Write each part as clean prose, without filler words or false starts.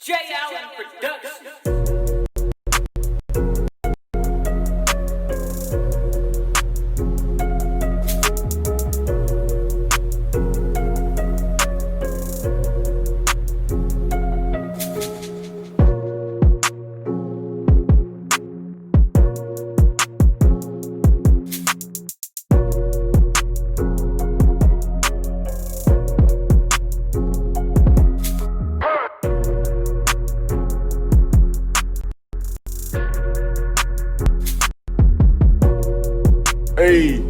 Darrian and Productions. Hey,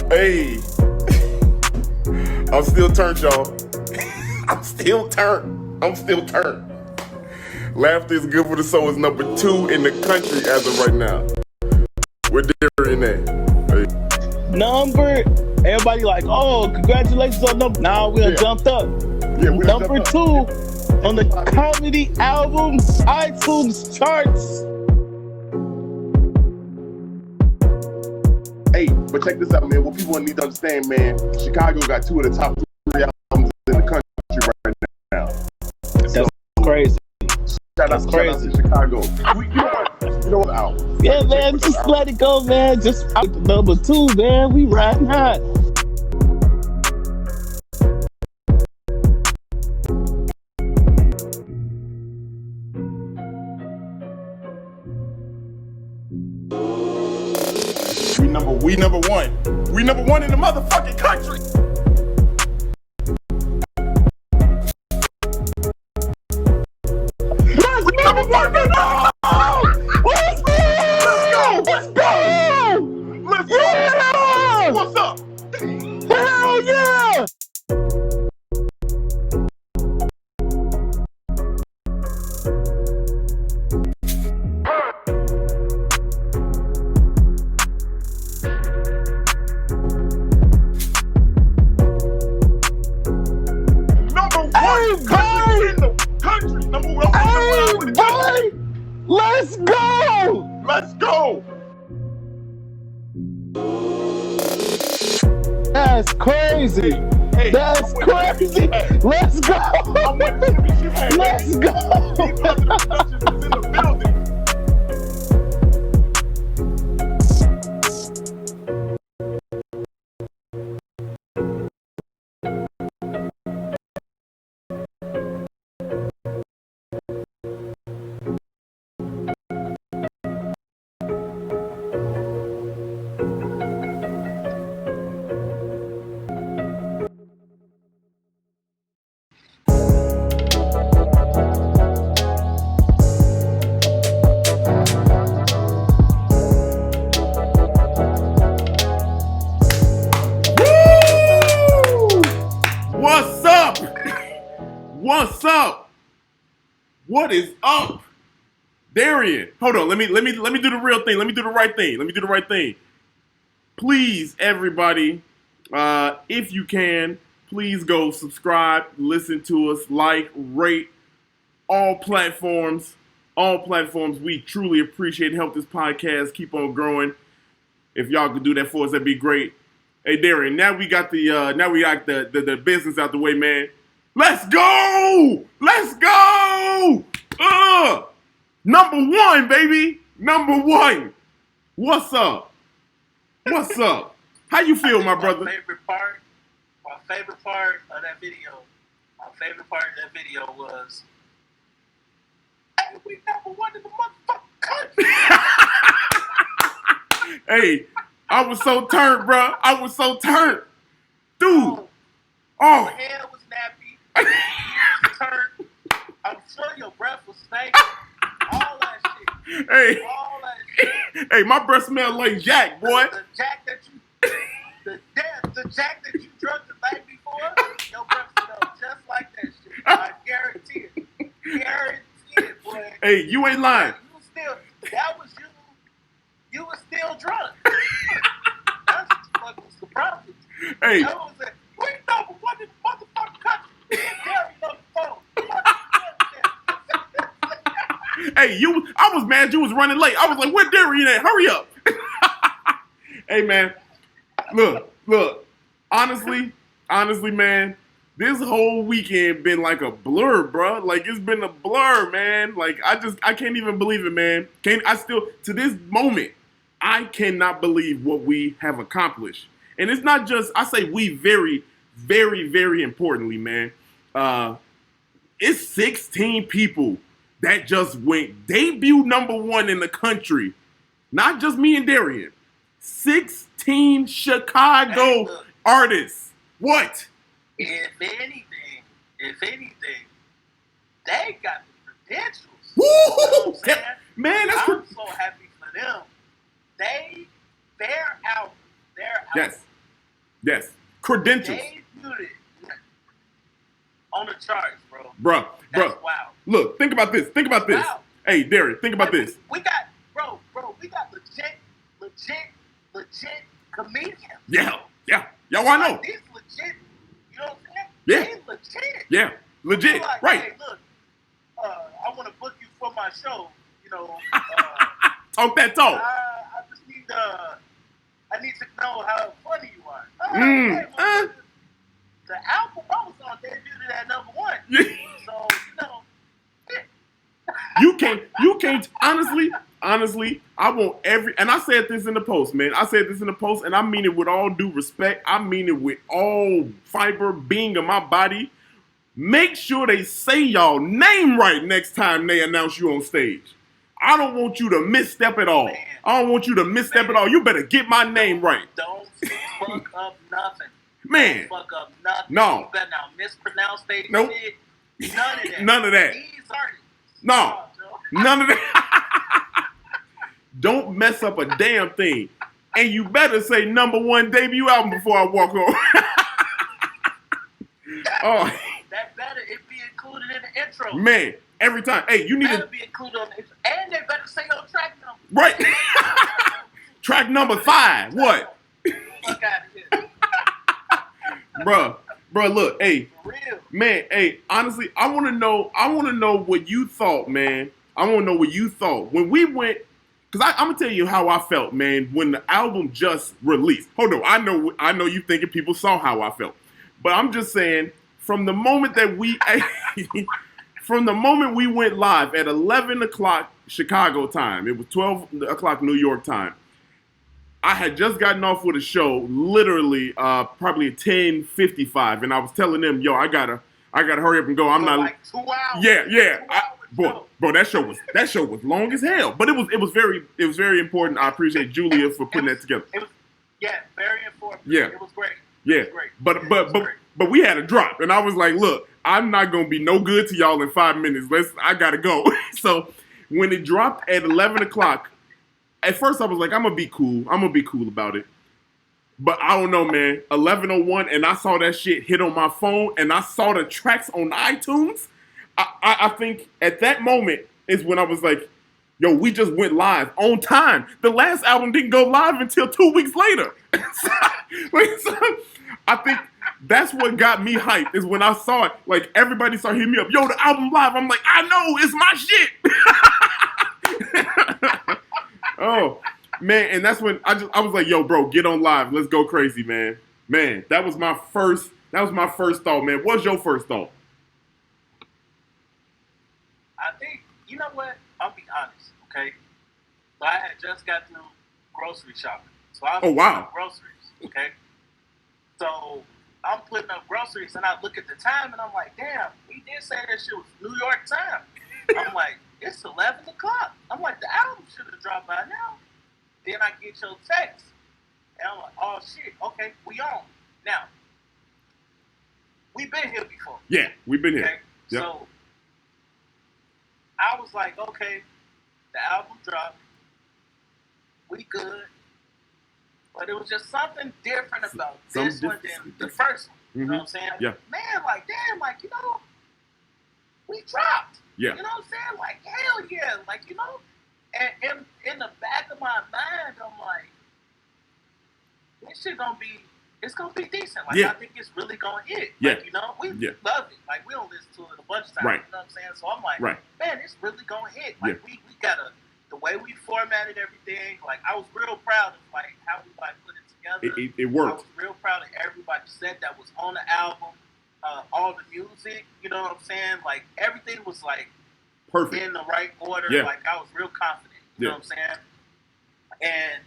hey, I'm still turned, y'all. I'm still turned. Laughter is good for the soul is number 2 in the country as of right now. We're Darrian at. Hey. Everybody like, oh, congratulations on number. Now we done jumped up. Yeah, we done number jumped 2 up. on the comedy albums iTunes charts. Hey, but check this out, man. What people need to understand, man, Chicago got 2 of the top 3 albums in the country right now. That's crazy. Shout out to Chicago. You know what album? Yeah, man, just let it go, man. Just out the number 2, man. We riding hot. We number one. We number 1 in the motherfucking country. We number 1 now. Let's go. Yeah. What's up? Hell yeah! Let's go! Let's go! That's crazy! Hey, that's crazy! Hey. Let's go! Let's go! B Posi+ive Productions is in the building. What's up? What's up? What is up? Darrian, hold on. Let me do the real thing. Let me do the right thing. Please, everybody, if you can, please go subscribe, listen to us, like, rate, all platforms. We truly appreciate and help this podcast keep on growing. If y'all could do that for us, that'd be great. Hey, Darrian, now we got the business out the way, man. Let's go! Number 1, baby. Number 1. What's up? How you feel, my brother? My favorite part of that video was, hey, we number 1 in the motherfucking country. Hey, I was so turned, bro. Dude. Your hair was nappy. You was turned. I'm sure your breath was stinking. All that shit. Hey, my breath smelled like Jack, boy. The Jack that you drunk the night before, your breath smelled just like that shit. I guarantee it, boy. Hey, you ain't lying. You was still drunk. That's fucking surprising. Hey. That was it. We number 1 in the motherfucking country. Darrian number 4. Hey, I was mad you was running late. I was like, where Darrian at? Hurry up. Hey, man. Look. Honestly, man, this whole weekend been like a blur, bro. Like it's been a blur, man. Like I can't even believe it, man. To this moment, I cannot believe what we have accomplished. And it's not just, I say we very, very, very importantly, man. It's 16 people that just went debut #1 in the country. Not just me and Darrian. 16 Chicago artists. What? If anything, they got the credentials. Woo! You know what I'm saying? Man, that's I'm so happy for them. They're out. Yes. Credentials. They debuted it on the charts, bro. Bruh. Wow. Look, think about this. Wow. Hey, Darrian, think about this. We got, bro, we got legit comedians. Yeah. Y'all, I know. These legit, you know what I'm saying? Yeah. They legit. Yeah, legit. Like, Right. Hey, look, I want to book you for my show. You know, Talk that talk. I just I need to know how funny you are. Hey, the album I was on debuted at #1. Yeah. So, You can't, honestly, I want and I said this in the post, man. I said this in the post, and I mean it with all due respect. I mean it with all fiber being of my body. Make sure they say y'all name right next time they announce you on stage. I don't want you to misstep at all. Man. I don't want you to misstep at all. You better get my name right. Don't fuck up nothing. Man. Don't fuck up nothing. No. You better not mispronounce they Nope. shit. None of that. None of that. These artists. No. Joe. None of that. Don't mess up a damn thing. And you better say #1 debut album before I walk on. Oh. That better it be included in the intro. Man, every time. Hey, you need better to be included on the intro. And they better say your track number. right. Track number 5. What? Fuck out of here. Bruh, look, hey, For real. man, hey, honestly, I wanna know what you thought, man. I wanna know what you thought. When we went, because I'm gonna tell you how I felt, man, when the album just released. Hold on, I know you thinking people saw how I felt. But I'm just saying, from the moment that we went live at 11 o'clock Chicago time, it was 12 o'clock New York time. I had just gotten off with a show, literally probably at 10:55, and I was telling them, yo, I gotta hurry up and go. I'm not like 2 hours. Yeah. 2 hours Bro, that show was long as hell, but it was very important. I appreciate Julia for putting that together. It was, very informative. Yeah. It was great. Yeah, It was great. but It was great. but we had a drop, and I was like, look, I'm not gonna be no good to y'all in 5 minutes. I gotta go. So when it dropped at 11 o'clock, at first I was like, I'm gonna be cool about it. But I don't know, man. 11:01, and I saw that shit hit on my phone, and I saw the tracks on iTunes. I think at that moment is when I was like, yo, we just went live on time. The last album didn't go live until 2 weeks later. So, I think that's what got me hyped, is when I saw it. Like, everybody started hitting me up. Yo, the album live. I'm like, I know, it's my shit. Oh, man, and that's when I was like, yo, bro, get on live. Let's go crazy, man. Man, that was my first thought, man. What's your first thought? I think, you know what? I'll be honest, okay? So I had just got through grocery shopping. So I was putting up groceries, okay? So I'm putting up groceries, and I look at the time, and I'm like, damn, we did say that shit was New York time. I'm like, it's 11 o'clock. I'm like, the album should have dropped by now. Then I get your text, and I'm like, oh, shit, okay, we on. Now, we've been here before. Yeah, we've been here. Okay? Yep. So I was like, okay, the album dropped. We good. But it was just something different about this one than the first one. You know what I'm saying? Yeah. Man, like, damn, like, you know, we dropped. Yeah. You know what I'm saying? Like, hell yeah. Like, you know, and in the back of my mind, I'm like, this shit it's gonna be decent. Like, Yeah. I think it's really gonna hit. Yeah. Like, you know, we Yeah. love it. Like, we don't listen to it a bunch of times. Right. You know what I'm saying? So I'm like, Right. man, it's really gonna hit. Like, Yeah. we gotta, the way we formatted everything, like, I was real proud of, like, how we, like, put it together. It I worked. was real proud of everybody said that was on the album. all the music, you know what I'm saying? Like, everything was, like, perfect, in the right order. Yeah. Like, I was real confident, you know what I'm saying? And,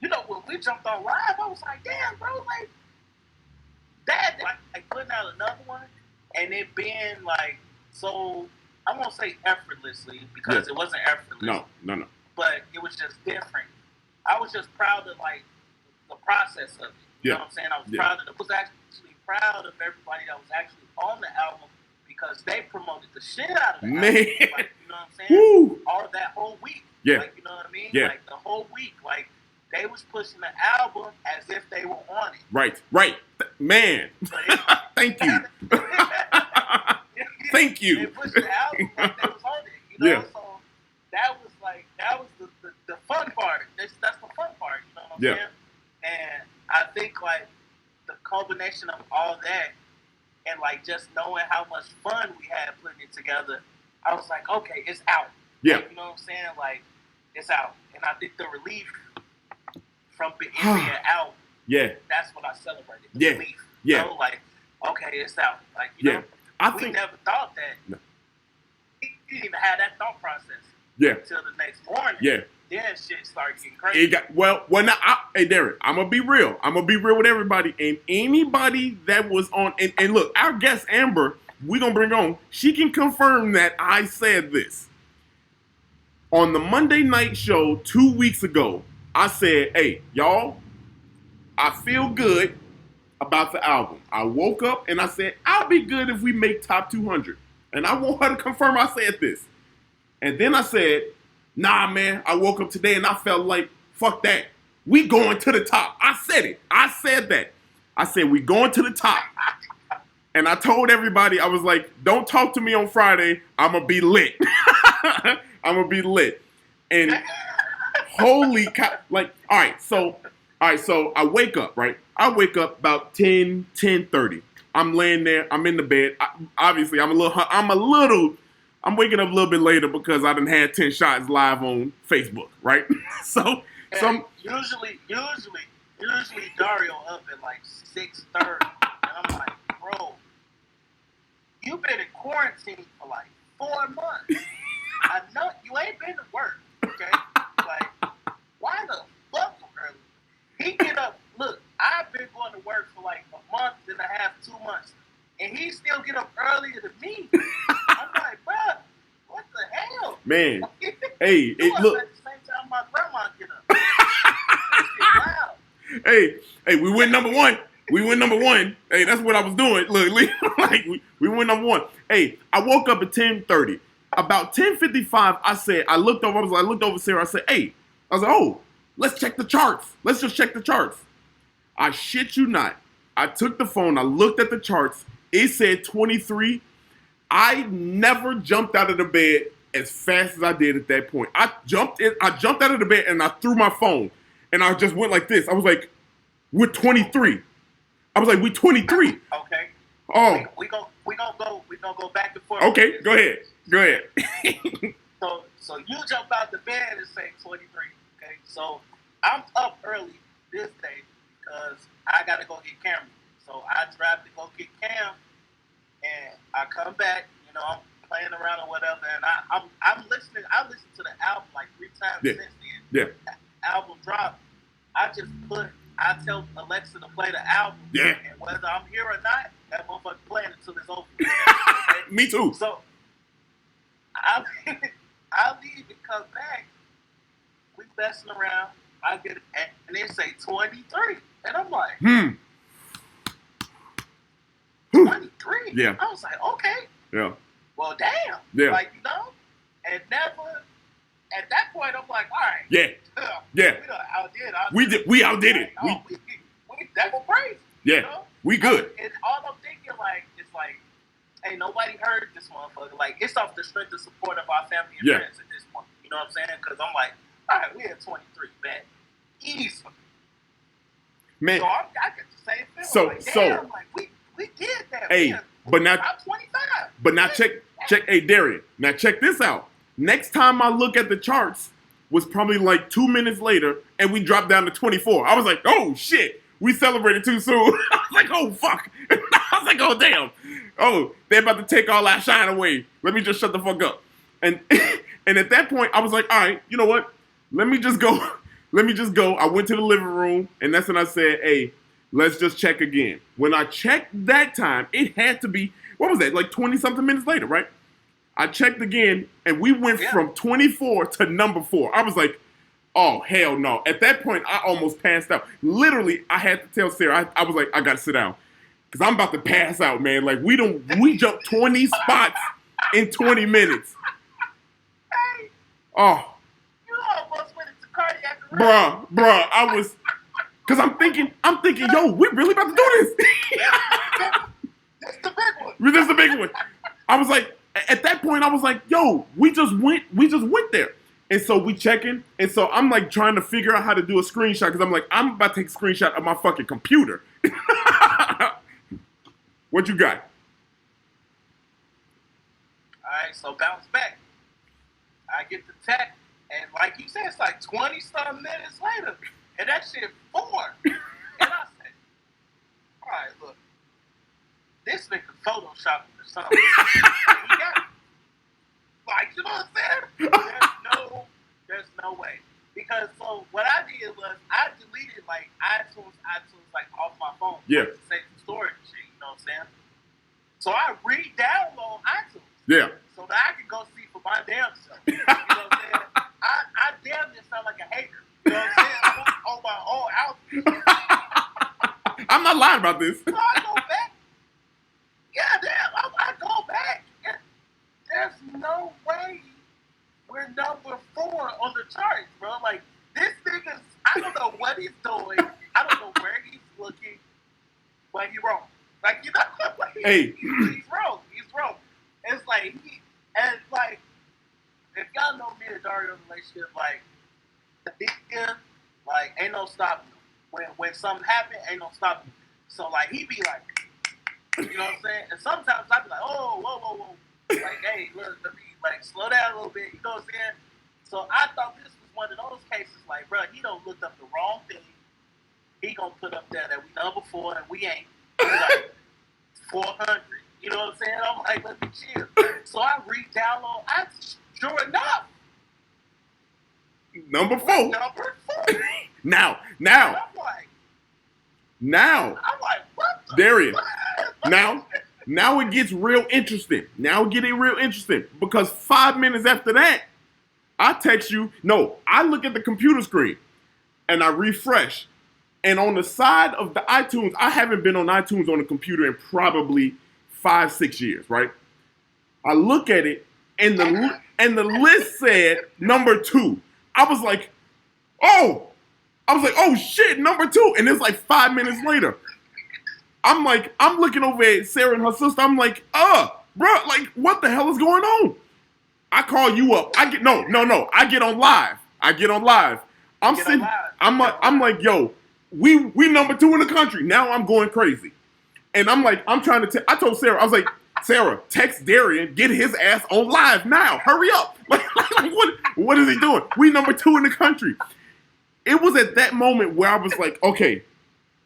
you know, when we jumped on live, I was like, damn, bro, like, that, like putting out another one, and it being, like, so, I won't say effortlessly, because it wasn't effortless. No. But it was just different. I was just proud of, like, the process of it. You know what I'm saying? I was actually proud of everybody that was actually on the album, because they promoted the shit out of the album. Like, you know what I'm saying? Woo. All that whole week. Yeah. Like, you know what I mean? Yeah. Like, the whole week. Like, they was pushing the album as if they were on it. Right. Man. Thank you. Thank you. They pushed the album like they was on it. You know? So that was the fun part. That's the fun part. You know what I'm saying? And I think, like, the culmination of all that, and, like, just knowing how much fun we had putting it together, I was like, okay, it's out. Yeah. Like, you know what I'm saying? Like, it's out. And I think the relief from being out, that's what I celebrated. The relief. You know? Like, okay, it's out. Like, you know, we never thought that. No. We didn't even have that thought process. Until the next morning. Then shit started getting crazy. Hey, Darren, I'm going to be real. I'm going to be real with everybody. And anybody that was on, and look, our guest, Amber, we're going to bring on, she can confirm that I said this. On the Monday night show 2 weeks ago, I said, hey, y'all, I feel good about the album. I woke up and I said, I'll be good if we make top 200. And I want her to confirm I said this. And then I said, nah, man, I woke up today and I felt like, fuck that. We going to the top. I said it. I said that. I said, we going to the top. And I told everybody, I was like, don't talk to me on Friday. I'm going to be lit. I'm going to be lit. And holy cow. Like, all right, so I wake up, right? I wake up about 10:30. I'm laying there. I'm in the bed. Obviously, I'm waking up a little bit later because I done had 10 shots live on Facebook, right? So usually Dario up at like 6:30, and I'm like, bro, you've been in quarantine for like 4 months. I know you ain't been to work, okay? Like, why the fuck so early? He get up. Look, I've been going to work for like a month and a half, 2 months, and he still get up earlier than me. I'm like, bro, what the hell? Man, hey, look. At the same time my grandma get up. Wow. Hey, we went number one. Hey, that's what I was doing. Look, like we went number one. Hey, I woke up at 10:30. About 10:55, I looked over Sarah. I said, hey, oh, let's check the charts. Let's just check the charts. I shit you not. I took the phone. I looked at the charts. It said 23. I never jumped out of the bed as fast as I did at that point. I jumped out of the bed and I threw my phone. And I just went like this. I was like, we're 23. I was like, we 23. Okay. Oh. We gonna go back and forth. Okay, go ahead. So you jump out the bed and say 23. Okay. So I'm up early this day because I gotta go get Cam. So I drive to go get Cam, and I come back. You know, I'm playing around or whatever, and I'm listening. I listened to the album like 3 times since then. Yeah. The album dropped. I tell Alexa to play the album. Yeah. And whether I'm here or not, that motherfucker playing until it's over. Me too. So I leave and come back. We messing around. I get it, and they say 23, and I'm like, 23. Yeah. I was like, okay. Yeah. Well, damn. Yeah. Like, you know, and never. At that point, I'm like, all right. Yeah. We outdid it. That was crazy. Yeah. You know? We good. And all I'm thinking, like, it's like, hey, nobody heard this motherfucker. Like, it's off the strength of support of our family and friends at this point. You know what I'm saying? Because I'm like, all right, we at 23, man. Easy. Man. So I got the same feeling. Damn, like, we did that. Hey, man. but now, I'm 25. But now check, hey, Darrian, now check this out. Next time I look at the charts was probably like 2 minutes later, and we dropped down to 24. I was like, oh, shit. We celebrated too soon. I was like, oh, fuck. I was was like, oh damn. Oh, they're about to take all that shine away. Let me just shut the fuck up. And and at that point, I was like, all right, you know what? Let me just go. Let me just go. I went to the living room, and that's when I said, hey, let's just check again. When I checked that time, it had to be, what was that, like 20-something minutes later, right? I checked again, and we went from 24 to number 4. I was like, oh, hell no. At that point, I almost passed out. Literally, I had to tell Sarah, I was like, I got to sit down. Because I'm about to pass out, man. Like, we jumped 20 spots in 20 minutes. Hey, oh. You almost went into cardiac arrest. Bruh, I was, because I'm thinking, yo, we really about to do this. That's the big one. This is the big one. I was like, at that point, I was like, yo, we just went there. And so we checking, and so I'm like trying to figure out how to do a screenshot, because I'm like, I'm about to take a screenshot of my fucking computer. What you got? All right, so bounce back. I get the text, and like you said, it's like 20-some minutes later, and that shit 4. And I said, all right, look, this nigga photoshopping or something. He got it. Like, you know what I'm saying? There's no way. Because so what I did was I deleted like iTunes like off my phone. Yeah. To save the storage and shit, you know what I'm saying? So I re-download iTunes. Yeah. So that I can go see for my damn self. You know what I'm saying? I damn near sound like a hater. You know what I'm saying? On my own outfit. I'm not lying about this. So I go back. Yeah, damn, I go back. And there's no way we're number 4 on the charts, bro. Like, this nigga's, I don't know what he's doing. I don't know where he's looking, but he's wrong. Like, you know, like, hey. he's wrong. He's wrong. It's like, if y'all know me and Dario relationship, like, the nigga, like, ain't no stopping him. When something happen, ain't no stopping him. So, like, he be like, you know what I'm saying? And sometimes I be like, oh, whoa. Like, hey, look, let me, like, slow down a little bit. You know what I'm saying? So I thought this was one of those cases, like, bro, he don't look up the wrong thing. He gonna put up there that we number 4 and we ain't. We like 400. You know what I'm saying? I'm like, let me chill. So I re-download. Sure enough. Number 4. Number 4. Now. I'm like, what the Darrian. Now it gets real interesting. Because 5 minutes after that, I text you. No, I look at the computer screen and I refresh. And on the side of the iTunes, I haven't been on iTunes on the computer in probably 5-6 years, right? I look at it and the list said number 2. I was like, oh shit, number 2. And it's like 5 minutes later. I'm looking over at Sarah and her sister. I'm like, bro, like, what the hell is going on? I call you up. I get on live. I'm like, yo, we number 2 in the country. Now I'm going crazy. And I'm like, I told Sarah, I was like, Sarah, text Darrian, get his ass on live now. Hurry up. Like what is he doing? We number 2 in the country. It was at that moment where I was like, okay,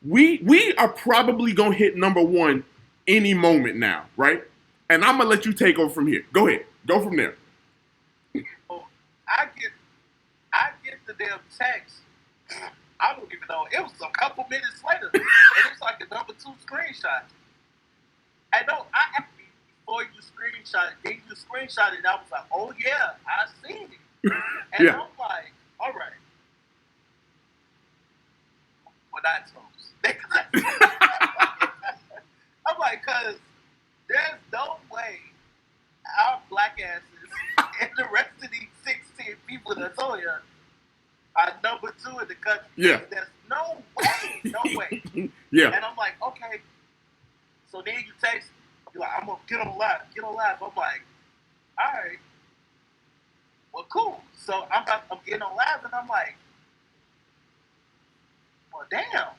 we are probably going to hit number 1 any moment now, right? And I'm going to let you take over from here. Go ahead. Go from there. I get the damn text. I don't even know. It was a couple minutes later. And it's like a number 2 screenshot. I asked you before you screenshot it. Then you screenshot it and I was like, oh yeah, I seen it. And yeah. I'm like, all right. Well, not toes. I'm like, cause there's no way our black asses and the rest of these 16 people that's on here are number 2 in the country. Yeah. There's no way. Yeah. And I'm like, okay. So then you text, you're like, I'm gonna get on live. I'm like, all right. Well, cool. So I'm getting on live and I'm like, well, damn.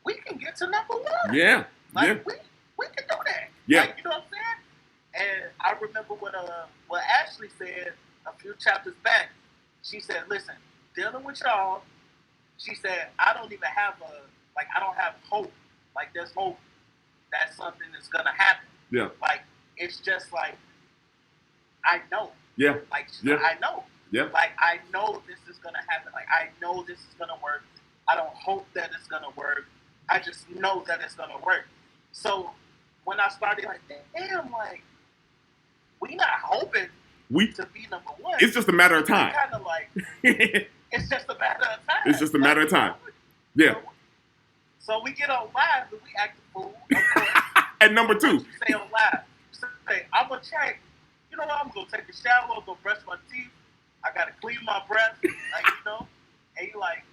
We can get to number 1. Yeah. Like, we can do that. Yeah. Like, you know what I'm saying? And I remember what Ashley said a few chapters back. She said, listen, dealing with y'all, she said, I don't have hope. Like, there's hope that something is gonna happen. Yeah. Like it's just like I know. Yeah. Like yeah. I know. Yeah. Like I know this is gonna happen. Like I know this is gonna work. I don't hope that it's gonna work. I just know that it's gonna work. So when I started like, damn, like we not hoping to be number one. It's just a matter of time. Kind of like it's just a matter of time. It's just a matter of time. Yeah. So we get on live and we act the fool. At number 2. You say on live. You say, I'm gonna check. You know what? I'm gonna take a shower. I'm gonna brush my teeth. I gotta clean my breath. Like and you like,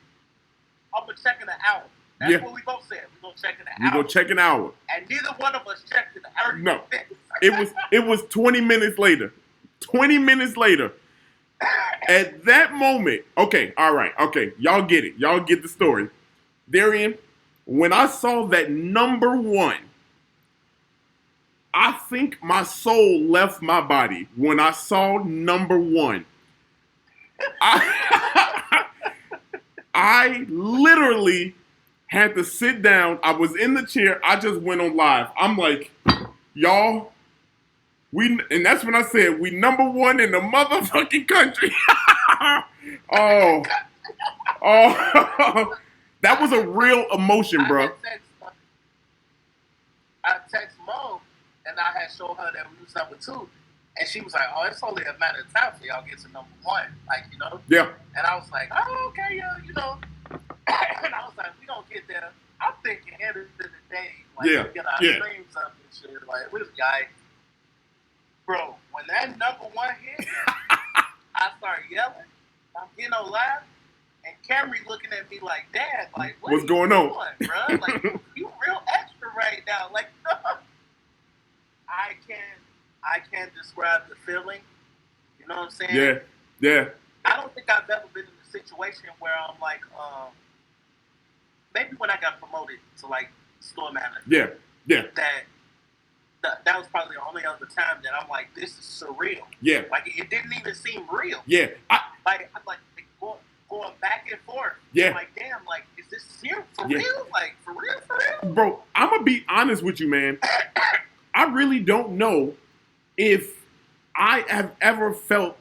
I'm gonna check in an hour. That's what we both said. We're gonna check in an hour. We gonna check an hour. And neither one of us checked in an hour. No. It was 20 minutes later. 20 minutes later. At that moment, okay, all right, okay, y'all get it. Y'all get the story. Darrian, when I saw that number 1, I think my soul left my body when I saw number 1. I literally had to sit down. I was in the chair. I just went on live. I'm like, y'all, and that's when I said we number 1 in the motherfucking country. oh, that was a real emotion, bro. I text Mom and I had showed her that we was number 2, and she was like, "Oh, it's only a matter of time for y'all get to number 1." Like, Yeah. And I was like, "Oh, okay, yeah, And I was like, "We don't get there." I'm thinking, end of the day, like, we get our streams up and shit. Like, we was like, bro, when that number 1 hit, I started yelling. I'm getting on live, and Camry looking at me like, "Dad, like, what's going on, bro? Like, you real extra right now." Like, I can't describe the feeling. You know what I'm saying? Yeah. I don't think I've ever been in a situation where I'm like, maybe when I got promoted to like store manager. Yeah. That was probably the only other time that I'm like, this is surreal. Yeah. Like it didn't even seem real. Yeah. I'm like going back and forth. Yeah. I'm like, damn, like, is this here for real? Like, for real? Bro, I'm gonna be honest with you, man. I really don't know if I have ever felt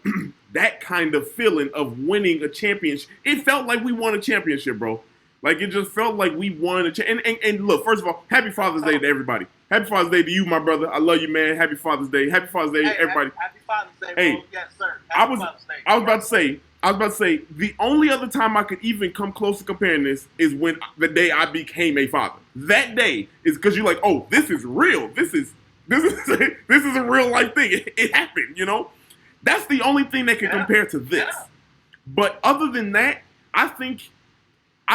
that kind of feeling of winning a championship. It felt like we won a championship, bro. Like, it just felt like we won a championship. And look, first of all, happy Father's Day to everybody. Happy Father's Day to you, my brother. I love you, man. Happy Father's Day. Happy Father's Day to everybody. Happy Father's Day, bro. Hey, yes, sir. I was about to say, the only other time I could even come close to comparing this is when the day I became a father. That day is because you're like, oh, this is real. This is a real life thing. It happened, That's the only thing that can compare to this. Yeah. But other than that, I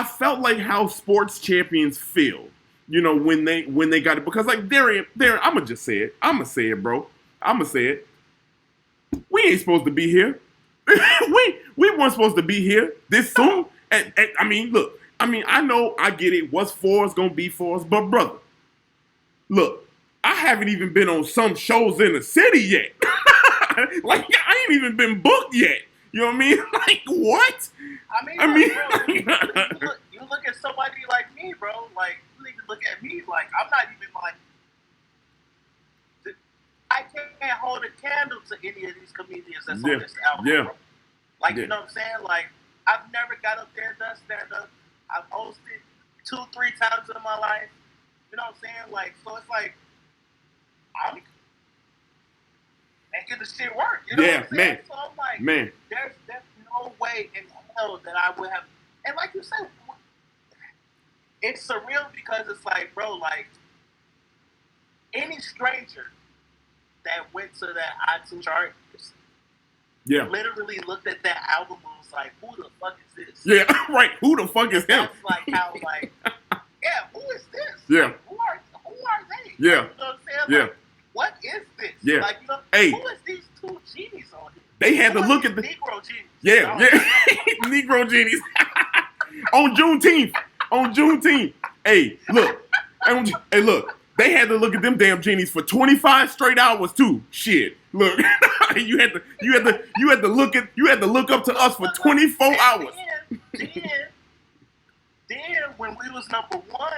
felt like how sports champions feel, when they got it. Because like Darrian, I'm gonna just say it. I'm gonna say it, bro. I'm gonna say it. We ain't supposed to be here. we weren't supposed to be here this soon. And I mean, look. I mean, I know, I get it. What's for us gonna be for us. But brother, look. I haven't even been on some shows in the city yet. Like, I ain't even been booked yet. You know what I mean? Like, what? I mean, bro, you look at somebody like me, bro. Like, you even look at me, like, I'm not even like, I can't hold a candle to any of these comedians that's on this album, bro. Like, you know what I'm saying? Like, I've never got up there and done stand-up. I've hosted 2-3 times in my life. You know what I'm saying? Like, so it's like, I'm making the shit work. You know what I'm saying? Man. So I'm like, man, there's no way in hell that I would have. And like you said, it's surreal because it's like, bro, like any stranger that went to that iTunes chart, literally looked at that album and was like, who the fuck is this? Yeah, right. Who the fuck is him? That's like how, like, who is this? Yeah. Like, who are they? Yeah. You know what I'm saying? Yeah. Like, what is this? Yeah. Like, hey, who is these 2 genies on here? They had to look at the Negro genies. Yeah. Negro genies. On Juneteenth. Hey, look. They had to look at them damn genies for 25 straight hours too. Shit. Look. you had to look up to us for 24 hours. Then when we was number 1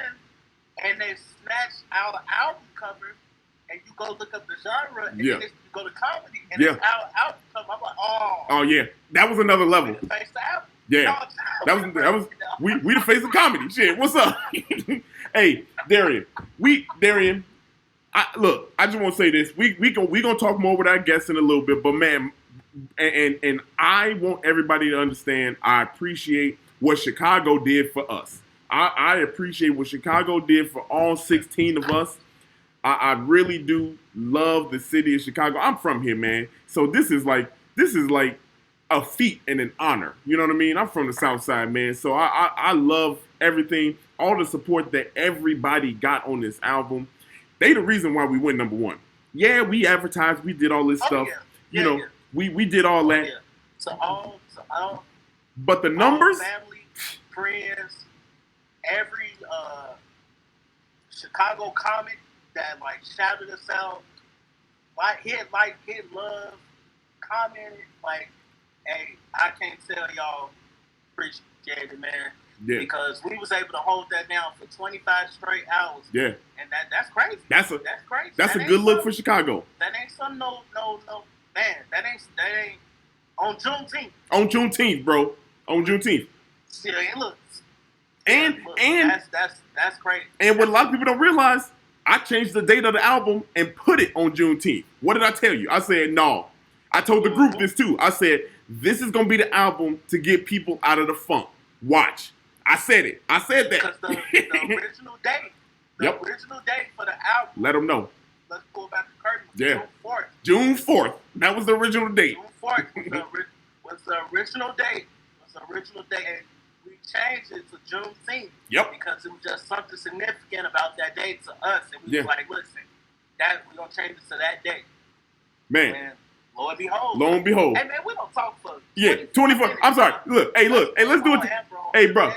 and they snatch our album cover, and you go look up the genre, and then you go to comedy, and it's our album cover. I'm like, oh yeah, that was another level. We the face the album. Yeah, that was we the face of comedy. Shit, what's up? Hey, Darrian, look, I just want to say this. We gonna talk more with our guests in a little bit, but man, and I want everybody to understand. I appreciate what Chicago did for us. I appreciate what Chicago did for all 16 of us. I really do love the city of Chicago. I'm from here, man. So this is like a feat and an honor. You know what I mean? I'm from the South Side, man. So I love everything, all the support that everybody got on this album. They the reason why we went number one. Yeah, we advertised, we did all this stuff. Yeah. We did all that. Yeah. So all but the numbers, family, friends, every Chicago comic that like shouted us out, hit love, commented, like, hey, I can't tell y'all appreciate it, man. Yeah. Because we was able to hold that down for 25 straight hours. Yeah. And that's crazy. That's crazy. That's a good look for Chicago. That ain't some no man. That ain't on Juneteenth. On Juneteenth, bro. On Juneteenth. Yeah, and look. And that's crazy. And what a lot of people don't realize, I changed the date of the album and put it on Juneteenth. What did I tell you? I said no. I told the group this too. I said, this is gonna be the album to get people out of the funk. Watch. I said it. I said that. Because the original date. Original date for the album. Let them know. Let's pull back the curtain. Yeah. June 4th. June 4th. That was the original date. June 4th was the original date. And we changed it to Juneteenth. Yep. Because it was just something significant about that date to us. And we was like, listen, we're going to change it to that date. Man. And lo and behold. Hey, man, we don't talk for 24. I'm sorry. Look. Hey, let's do it. Hey, bro.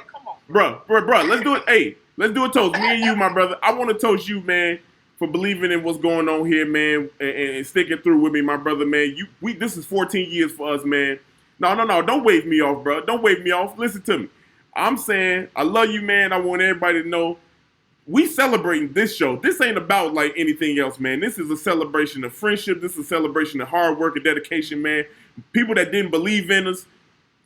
Bro, let's do it. Hey, let's do a toast. Me and you, my brother. I want to toast you, man, for believing in what's going on here, man, and sticking through with me, my brother, man. This is 14 years for us, man. No. Don't wave me off, bro. Don't wave me off. Listen to me. I'm saying I love you, man. I want everybody to know we celebrating this show. This ain't about like anything else, man. This is a celebration of friendship. This is a celebration of hard work and dedication, man. People that didn't believe in us.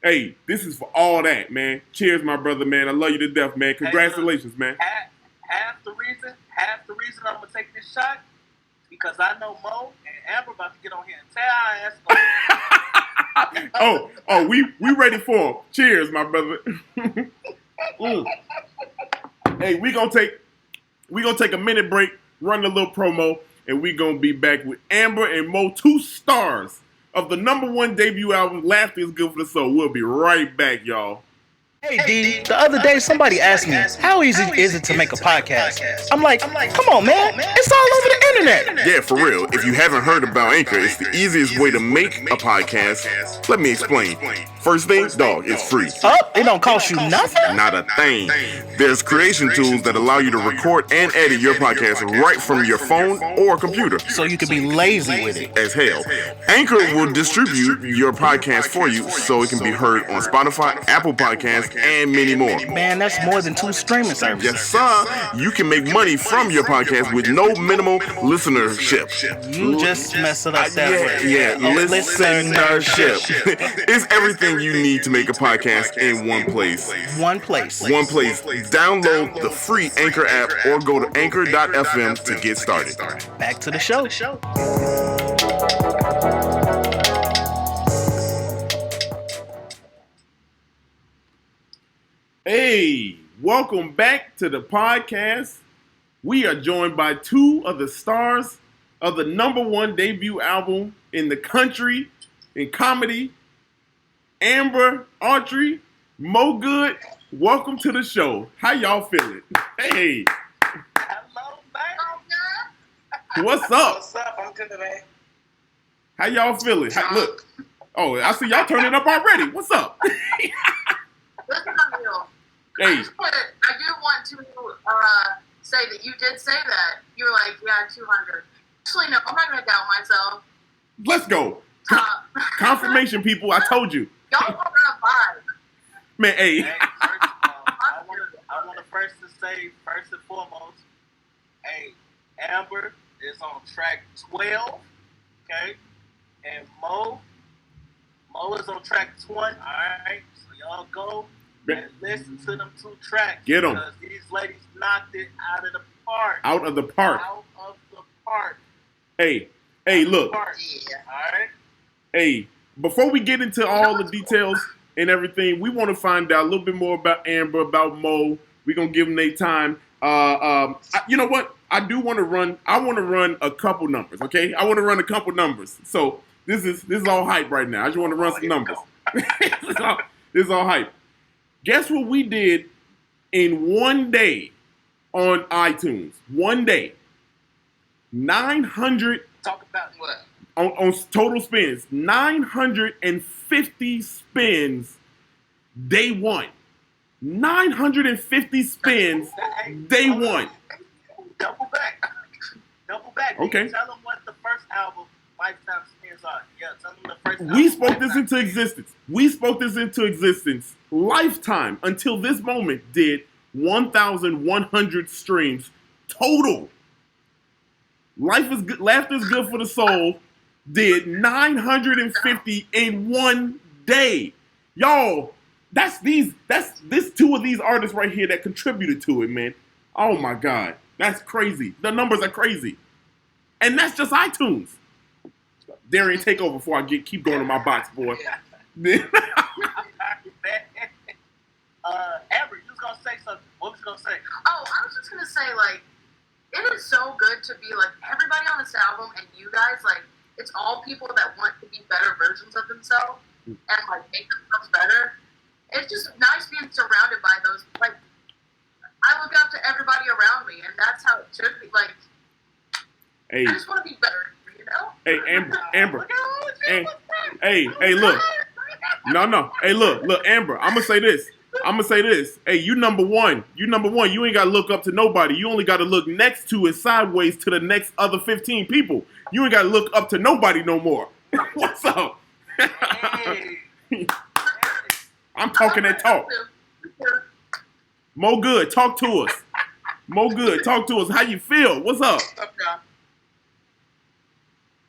Hey, this is for all that, man. Cheers, my brother, man. I love you to death, man. Congratulations, man. Half the reason I'm gonna take this shot because I know Mo and Amber about to get on here and tear our ass. we ready for him. Cheers, my brother. Hey, we gonna take a minute break, run a little promo, and we gonna be back with Amber and Mo, 2 stars of the #1 debut album, Laughter is Good for the Soul. We'll be right back, y'all. Hey D, the other day somebody asked me, how easy is it to make a podcast? I'm like, come on man, it's all over the internet. Yeah, for real. If you haven't heard about Anchor, it's the easiest way to make a podcast. Let me explain. First thing, dog, it's free. It don't cost you nothing? Not a thing. There's creation tools that allow you to record and edit your podcast right from your phone or computer. So you can be lazy with it. As hell. Anchor will distribute your podcast for you so it can be heard on Spotify, Apple Podcasts, and many more. Man, that's more than 2 streaming services. Yes, sir. You can make money from your podcast with no minimal listenership. You just messed it up that way. Yeah, listenership. It's everything you need to make a podcast in one place. One place. Download the free Anchor app or go to anchor.fm to get started. Back to the show. Hey, welcome back to the podcast. We are joined by 2 of the stars of the #1 debut album in the country, in comedy, Amber, Autry, Mo Good. Welcome to the show. How y'all feeling? Hey. Hello, man. What's up? What's up? I'm good, man. How y'all feeling? Look. Oh, I see y'all turning up already. What's up? Hey. I do want to say that you did say that. You were like, yeah, 200. Actually, no, I'm not going to doubt myself. Let's go. Confirmation, people. I told you. Y'all are going to vibe. Man, hey. First of all, I want to first and foremost, Amber is on track 12, okay? And Mo is on track 20, all right? So y'all go and listen to them 2 tracks. Get them. Because these ladies knocked it out of the park. Out of the park. Out of the park. Hey, look. Yeah. All right? Hey, before we get into all the details and everything, we want to find out a little bit more about Amber, about Mo. We're going to give them their time. You know what? I want to run a couple numbers, okay? I want to run a couple numbers. So this is all hype right now. I just want to run some numbers. This is all hype. Guess what we did in one day on iTunes? One day. 900. Talk about what? On total spins. 950 spins day one. 950 spins day one. Double back. Okay. Tell them what the first album, Lifetime Spins are. Yeah, tell them the first album. We spoke this into existence. Lifetime, until this moment, did 1,100 streams total. Laughter is good for the soul. Did 950 in one day. Y'all, that's 2 of these artists right here that contributed to it, man. Oh my God. That's crazy. The numbers are crazy. And that's just iTunes. Darrian, take over before I keep going to my box, boy. Amber, you was gonna say something. What was you gonna say? Oh, I was just gonna say, like, it is so good to be like everybody on this album and you guys, like, it's all people that want to be better versions of themselves and like make themselves better. It's just nice being surrounded by those. Like, I look up to everybody around me, and that's how it should be. Like, hey, I just want to be better, you know? Hey, Amber. Hey, look. No. Hey, look, Amber. I'm gonna say this. Hey, you number one. You ain't gotta look up to nobody. You only gotta look next to and sideways to the next other 15 people. You ain't gotta look up to nobody no more. What's up? Hey. I'm talking that talk. Mo Good, talk to us. Mo Good, talk to us. How you feel? What's up? What's up, y'all?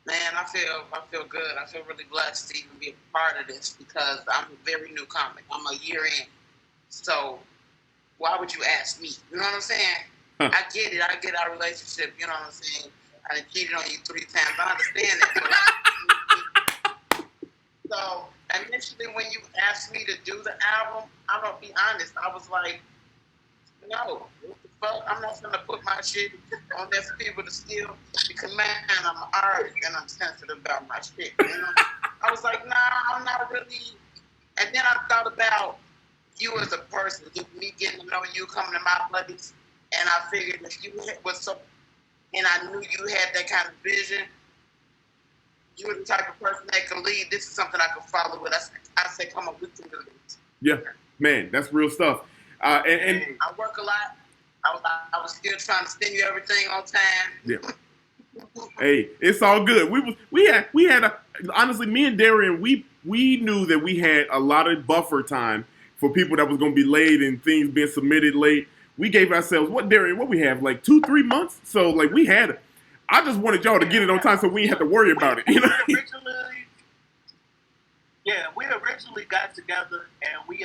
Man, I feel good. I feel really blessed to even be a part of this because I'm a very new comic. I'm a year in. So why would you ask me? You know what I'm saying? Huh. I get it. I get our relationship. You know what I'm saying? I done cheated on you 3 times. I understand that. So initially when you asked me to do the album, I'm going to be honest. I was like, no, what the fuck? I'm not going to put my shit on there for people to steal because, man, I'm an artist and I'm sensitive about my shit. You know? I was like, nah, I'm not really. And then I thought about you as a person, me getting to know you, coming to my buddies, and I figured if you was so, and I knew you had that kind of vision, you were the type of person that could lead. This is something I could follow with. I said, come on, we can do this. Yeah, man, that's real stuff. And I work a lot. I was still trying to send you everything on time. Yeah. Hey, it's all good. We had honestly, me and Darrian, we knew that we had a lot of buffer time for people that was going to be late and things being submitted late. We gave ourselves Darrian, what we have, like 2-3 months. So like we had. I just wanted y'all to get it on time so we didn't have to worry about it. You know? We originally got together and we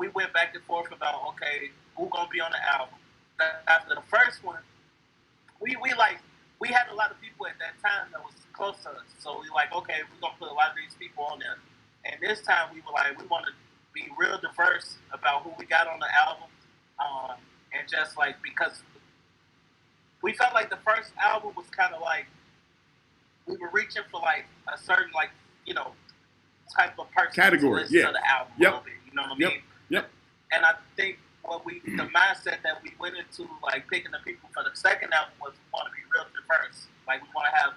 went back and forth about, okay, who's gonna be on the album. After the first one, we had a lot of people at that time that was close to us. So we like, okay, we're gonna put a lot of these people on there. And this time we were like, we want to be real diverse about who we got on the album. And just like, because we felt like the first album was kind of like, we were reaching for like a certain, like, you know, type of person category, to listen to the album a little bit, you know what I mean? Yep. And I think the mindset that we went into, like, picking the people for the second album was we want to be real diverse. Like, we want to have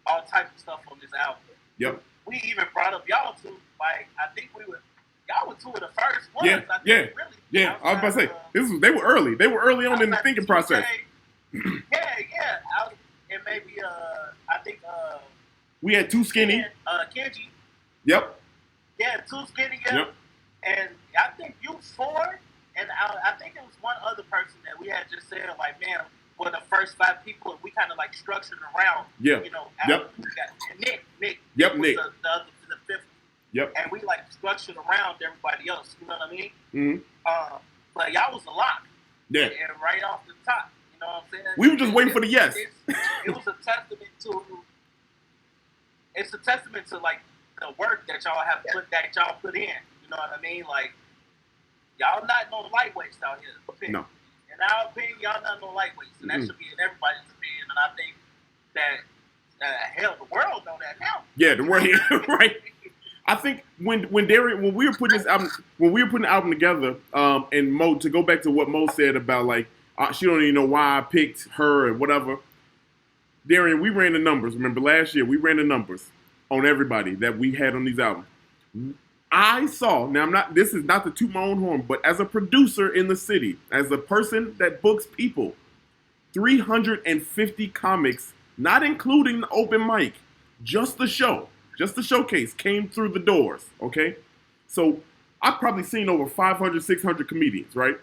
all types of stuff on this album. Yep. We even brought up y'all two, like, I think y'all were 2 of the first ones. Yeah, I think, really. Yeah, I was about to say, they were early. They were early on in the thinking process. And maybe, I think, we had 2 Skinny. Kenji. Yep. Yeah, 2 Skinny. Yep. And I think you 4, and I think it was one other person that we had just said, like, man, were the first 5 people, and we kind of like structured around. Yeah. You know. Yep. Nick. Yep. Nick. The 5th. Yep. And we like structured around everybody else. You know what I mean? Mm-hmm. But y'all was a lock. Yeah. And right off the top. You know what I'm saying? We were just waiting for the yes. It was a testament to. It's a testament to like the work that y'all put in. You know what I mean? Like y'all not no lightweights out here. No. In our opinion, y'all not no lightweights, and that should be in everybody's opinion. And I think that hell, the world know that now. Yeah, the world, right? I think when we were putting the album together, and Mo, to go back to what Mo said about like she don't even know why I picked her and whatever. Darrian, we ran the numbers. Remember last year we ran the numbers on everybody that we had on these albums. I saw, now this is not to toot my own horn, but as a producer in the city, as a person that books people, 350 comics, not including the open mic, just the showcase came through the doors, okay? So I've probably seen over 500, 600 comedians, right?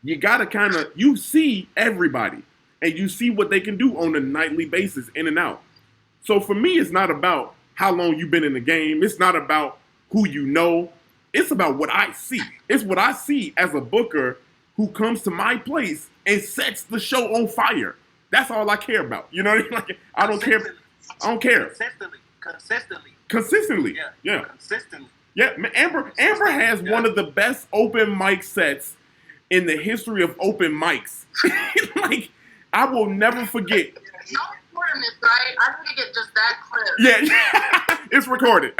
You gotta you see everybody, and you see what they can do on a nightly basis, in and out. So for me, it's not about how long you've been in the game. It's not about who you know. It's about what I see. It's what I see as a booker who comes to my place and sets the show on fire. That's all I care about. You know what I mean? Like, I don't care. Consistently. Yeah. Consistently. Yeah. Amber has one of the best open mic sets in the history of open mics. Like, I will never forget. Y'all recording this, right? I need to get just that clip. Yeah. It's recorded.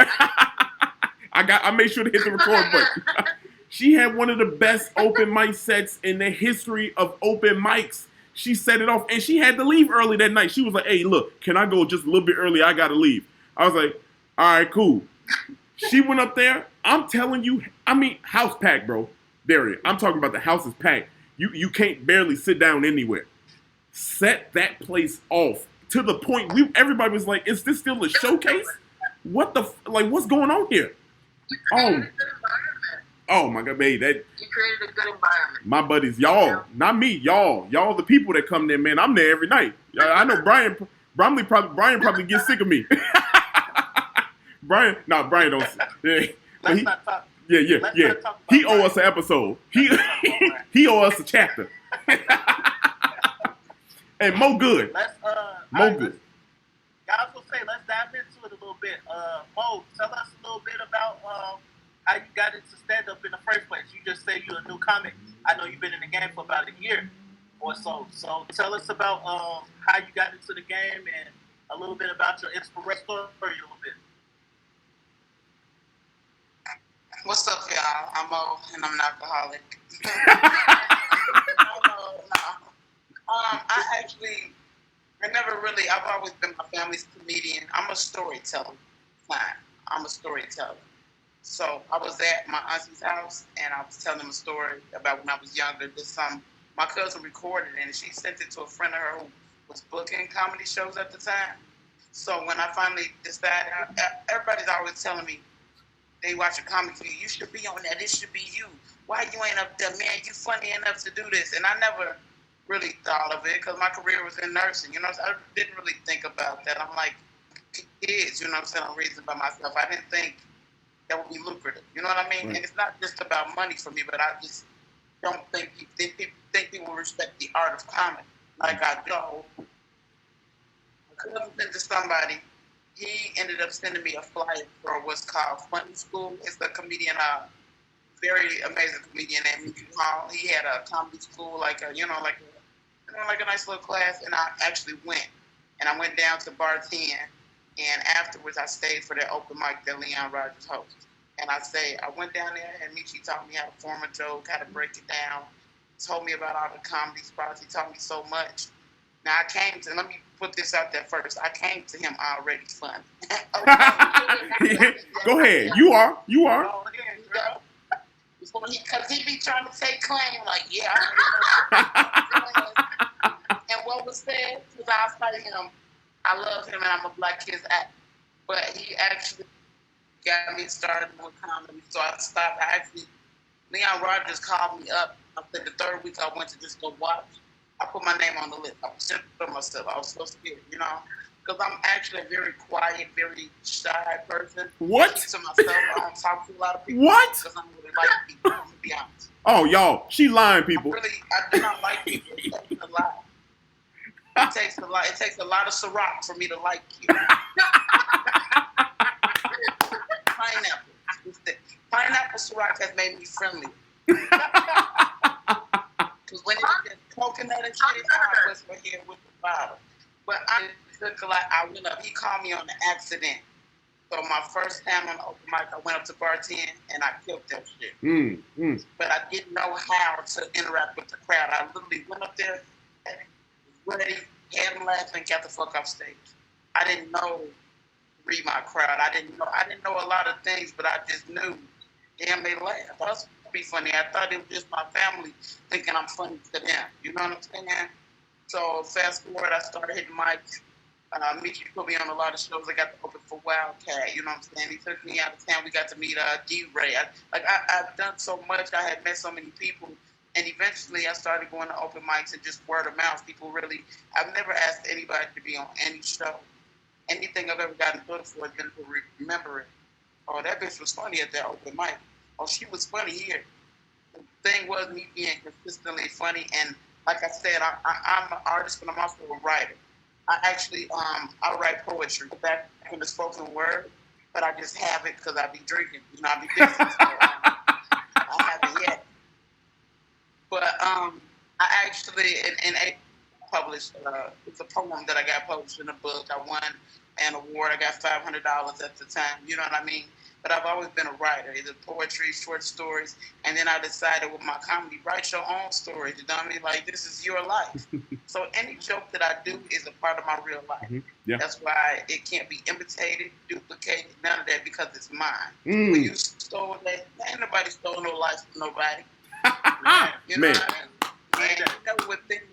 I made sure to hit the record button. She had one of the best open mic sets in the history of open mics. She set it off, and she had to leave early that night. She was like, hey, look, can I go just a little bit early? I got to leave. I was like, all right, cool. She went up there. I'm telling you, house packed, bro. Darrian, I'm talking about the house is packed. You can't barely sit down anywhere. Set that place off to the point everybody was like, is this still a showcase? What's going on here? You created a good environment. Oh my God, babe, you created a good environment. My buddies, y'all, not me, y'all the people that come there, man. I'm there every night. I know Brian probably gets sick of me. Brian don't. Yeah, Let's not talk. Yeah. He owe us an episode. He owe us a chapter. And Mo good. Mo good. I was gonna say, let's dive into it a little bit. Mo, tell us a little bit about how you got into stand-up in the first place. You just say you're a new comic. I know you've been in the game for about a year or so. So tell us about how you got into the game and a little bit about your inspiration story a little bit. What's up, y'all? I'm Mo, and I'm an alcoholic. I've always been my family's comedian. I'm a storyteller. I'm a storyteller. So I was at my auntie's house, and I was telling them a story about when I was younger. My cousin recorded it, and she sent it to a friend of her who was booking comedy shows at the time. So when I finally decided, everybody's always telling me, they watch a comedy video, you should be on that, it should be you. Why you ain't up there, man? You funny enough to do this. And I never really thought of it because my career was in nursing. You know, so I didn't really think about that. I'm like, kids, you know what I'm saying? I'm raising by myself. I didn't think that would be lucrative. You know what I mean? Right. And it's not just about money for me, but I just don't think people respect the art of comedy like I do. I couldn't send to somebody. He ended up sending me a flyer for what's called Funny School. It's a comedian, very amazing comedian named Mickey Hall. He had a comedy school, like a nice little class, and I actually went. And I went down to Bar 10, and afterwards I stayed for that open mic that Leon Rogers hosts. And I went down there, and Michi taught me how to form a joke, how to break it down. He told me about all the comedy spots. He taught me so much. Now let me put this out there first. I came to him already funny. Go ahead. You are. Because he be trying to take claim, like, yeah. And what was said, because I was telling him, I love him and I'm a Black Kids act. But he actually got me started with comedy. So I stopped. Leon Rogers called me up. I think the third week I went to just go watch. I put my name on the list. I was sure for myself. I was so scared, you know, because I'm actually a very quiet, very shy person. What? I keep to myself. I don't talk to a lot of people. What? Because I don't really like people, to be honest. Oh, y'all, she lying, people. I do not like people. It takes a lot. It takes a lot. It takes a lot of Ciroc for me to like you. Pineapple. Pineapple Ciroc has made me friendly. Because when it's just coconut and shit, I whisper here with the bottle. But I went up. He called me on the accident. So my first time on the open mic, I went up to bartend and I killed that shit. But I didn't know how to interact with the crowd. I literally went up there, ready, had them laughing, got the fuck off stage. I didn't know read my crowd. I didn't know a lot of things, but I just knew. Damn, they laughed. I was be funny. I thought it was just my family thinking I'm funny to them. You know what I'm saying? So fast forward, I started hitting mics. Mickey put me on a lot of shows. I got to open for Wildcat. You know what I'm saying? He took me out of town. We got to meet D-Ray. I've done so much. I had met so many people. And eventually I started going to open mics and just word of mouth. People really, I've never asked anybody to be on any show. Anything I've ever gotten booked for, then to remember it. Oh, that bitch was funny at that open mic. Oh, she was funny here. The thing was me being consistently funny. And like I said, I'm an artist, but I'm also a writer. I actually, I write poetry back in the spoken word, but I just have it because I be drinking. You know, I be busy. So, I haven't yet. But I actually, in April, published, it's a poem that I got published in a book. I won an award. I got $500 at the time. You know what I mean? But I've always been a writer, either poetry, short stories, and then I decided with my comedy, write your own stories. You know what I mean? Like, this is your life. So any joke that I do is a part of my real life. Yeah. That's why it can't be imitated, duplicated, none of that, because it's mine. When you stole that, ain't nobody stole no life from nobody. You know what I mean? And you never would think,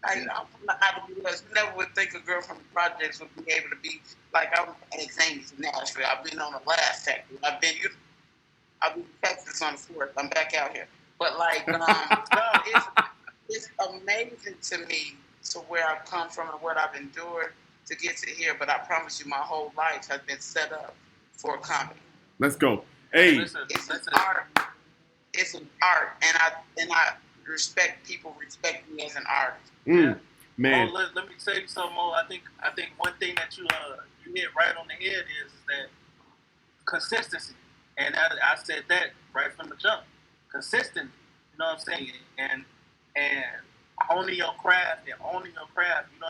I'm from the outer U.S., you never would think a girl from the projects would be able to be, like, I'm at Zany's in Nashville. I've been on the Laugh Factory. I've been in Texas on the 4th. I'm back out here. But, like, it's amazing to me to where I've come from and what I've endured to get to here. But I promise you, my whole life has been set up for comedy. Let's go. Hey. It's an art. It's an art. And I respect people respect me as an artist. Man. Oh, let me tell you something more. I think one thing that you hit right on the head is that consistency. And I said that right from the jump. Consistent. You know what I'm saying? And owning your craft, you know what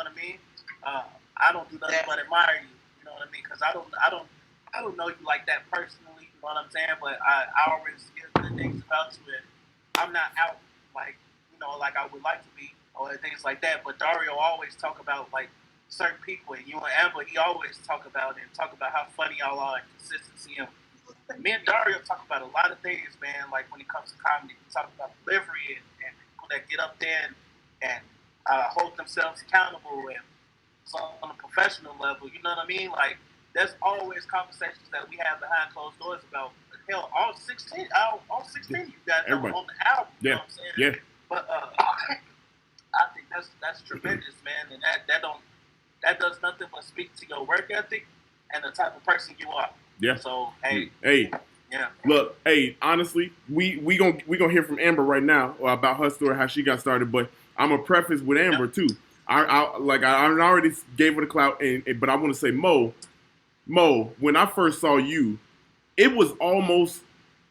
I mean? I don't do nothing but admire you. You know what I mean? Because I don't know you like that personally. You know what I'm saying? But I already see good things about you. And I'm not out like I would like to be or things like that. But Dario always talk about like certain people, and you and Amber, he always talk about how funny y'all are and consistency. And me and Dario talk about a lot of things, man. Like when it comes to comedy, we talk about delivery and people that get up there and hold themselves accountable and so on a professional level. You know what I mean? Like there's always conversations that we have behind closed doors about. Hell, all 16 you got on the album. You know what I'm saying? Yeah. But I think that's tremendous, man, and that does nothing but speak to your work ethic and the type of person you are. Yeah. So hey. Yeah. Look, hey, honestly, we gonna hear from Amber right now about her story, how she got started. But I'm gonna preface with Amber too. I already gave her the clout, but I want to say Mo, when I first saw you, it was almost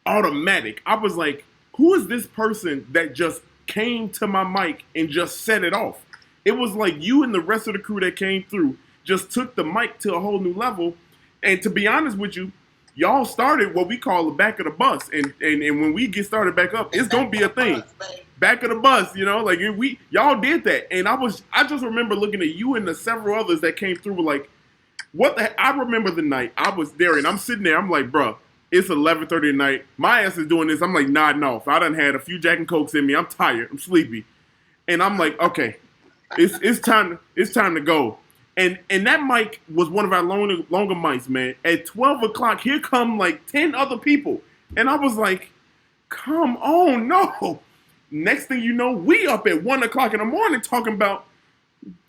automatic. I was like, who is this person that just came to my mic and just set it off? It was like you and the rest of the crew that came through just took the mic to a whole new level. And to be honest with you, y'all started what we call the back of the bus. And when we get started back up, it's going to be a thing. Back of the bus, you know, like y'all did that. And I just remember looking at you and the several others that came through like, what the heck? I remember the night I was there and I'm sitting there. I'm like, bro, it's 11:30 at night. My ass is doing this. I'm like nodding off. I done had a few Jack and Cokes in me. I'm tired. I'm sleepy. And I'm like, okay, it's time to go. And that mic was one of our longer mics, man. At 12 o'clock, here come like 10 other people. And I was like, come on, no. Next thing you know, we up at 1 o'clock in the morning talking about,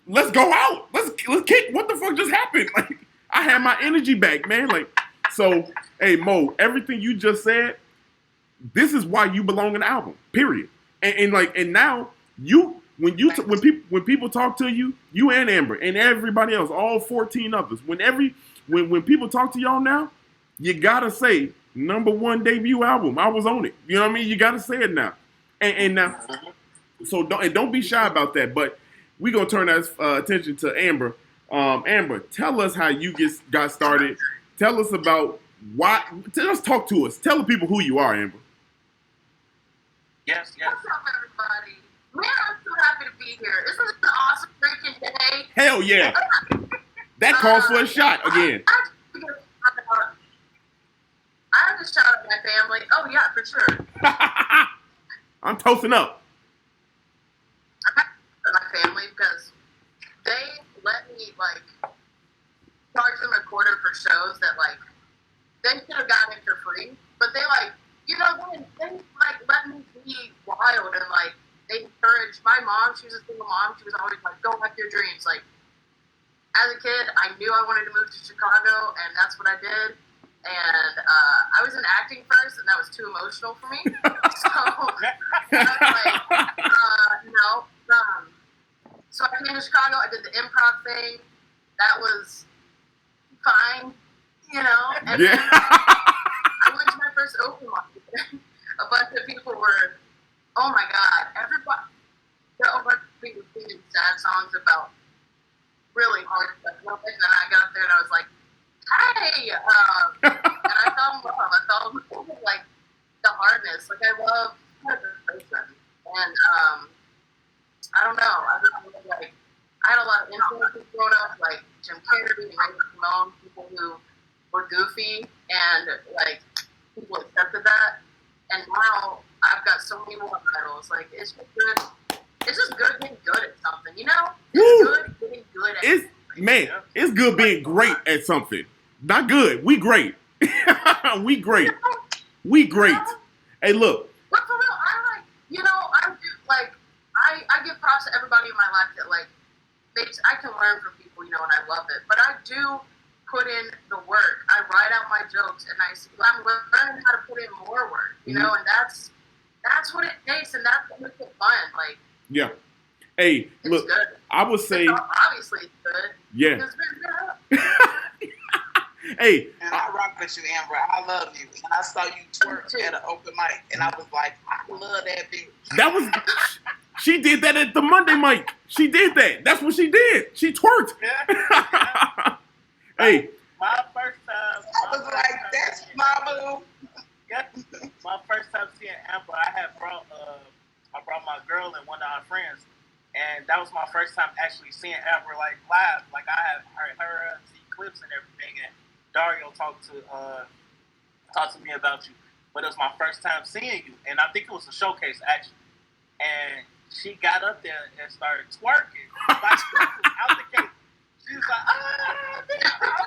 let's go out. Let's kick. What the fuck just happened? Like, I had my energy back, man. Like, so, hey, Mo, everything you just said, this is why you belong in the album, period. And now when people talk to you, you and Amber and everybody else, all 14 others, when people talk to y'all now, you gotta say #1 debut album. I was on it. You know what I mean? You gotta say it now. And now, so don't be shy about that. But we gonna turn our attention to Amber. Amber, tell us how you got started. Tell us about why. Just talk to us. Tell the people who you are, Amber. Yes. What's up, everybody? Man, I'm so happy to be here. This is an awesome freaking day. Hell yeah. That calls for a shot again. I have to shout out my family. Oh, yeah, for sure. I'm toasting up. I have to my family because they let me, like, charge them a quarter for shows that, like, they should have gotten it for free. But they, like, you know, they like, let me be wild and, like, they encouraged my mom. She was a single mom. She was always like, go after your dreams. Like, as a kid, I knew I wanted to move to Chicago, and that's what I did. And I was in acting first, and that was too emotional for me. So I was like, no. So I came to Chicago. I did the improv thing. That was fine, you know. And then I went to my first open mic. A bunch of people were, oh my God, everybody. There were a bunch of people singing sad songs about really hard stuff. And then I got up there and I was like, hey, and I fell in love. I fell in love with, like, the hardness. Like, I love person. And, I don't know. I had a lot of influences growing up, like Jim Carrey and Raymond Simone, people who were goofy, and, like, people accepted that. And now I've got so many more idols. Like, it's just good. It's just good getting good at something, you know? It's good getting good at something. Man, it's good being great at something. Not good. We great. We great. We great. Hey, look. But for real, I give props to everybody in my life that, like, I can learn from people, you know, and I love it. But I do put in the work. I write out my jokes, and I'm learning how to put in more work, you know, and that's what it takes, and that's what makes it fun. Like, yeah. Hey, look, good. I would say, obviously it's good. Yeah. It's Hey, and I rock with you, Amber. I love you. And I saw you twerk at an open mic, and I was like, I love that bitch. That was, she did that at the Monday mic. She did that. That's what she did. She twerked. Yeah. Hey. My first time. I was like, that's my boo. Yeah. My first time seeing Amber, I brought my girl and one of our friends, and that was my first time actually seeing Amber, like, live. Like, I had heard her see clips and everything, and Dario talked to me about you, but it was my first time seeing you, and I think it was a showcase actually. And she got up there and started twerking, like, out the gate. She was like, I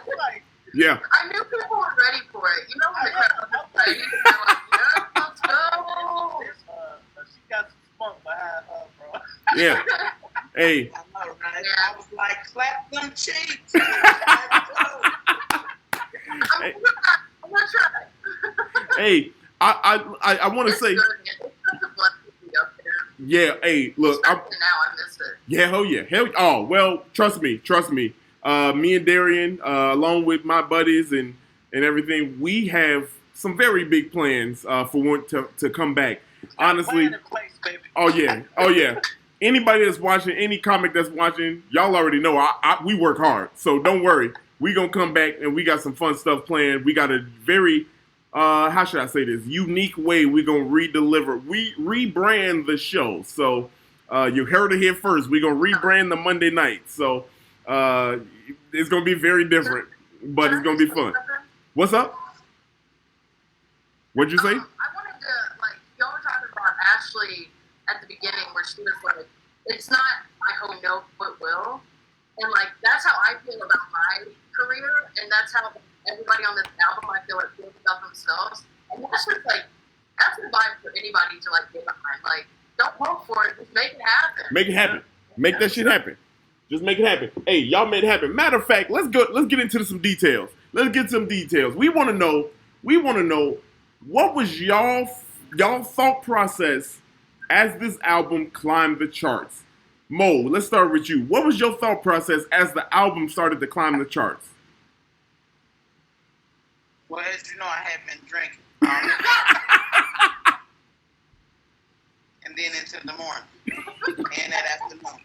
was like, yeah. I knew people were ready for it. You know, when the crowd was ready, they're like, yeah, let's go. She got some funk behind her, bro. Yeah. Hey. I know, right? I was like, clap them cheeks. I'm gonna try. Hey, I want to say. Yeah, hey, look. Now I miss it. Yeah, hell yeah. Oh, well, trust me. Me and Darrian, along with my buddies and everything, we have some very big plans for one to come back. Honestly. Oh yeah. Anybody that's watching, any comic that's watching, y'all already know we work hard. So don't worry. We gonna come back and we got some fun stuff planned. We got a very, how should I say this, unique way we gonna rebrand the show. So you heard it here first. We gonna rebrand the Monday night. So it's gonna be very different, but it's gonna be fun. What's up? What'd you say? I wanted to, like, y'all were talking about Ashley at the beginning where she was like, it's not I hope no but will. And, like, that's how I feel about my career, and that's how everybody on this album, I feel like, feels about themselves. And that's just, like, that's a vibe for anybody to, like, get behind. Like, don't hope for it. Just make it happen. Make it happen. Make that shit happen. Just make it happen. Hey, y'all made it happen. Matter of fact, let's get into some details. Let's get some details. We want to know what was y'all thought process as this album climbed the charts. Mo, let's start with you. What was your thought process as the album started to climb the charts? Well, as you know, I had been drinking. And then into the morning and that afternoon.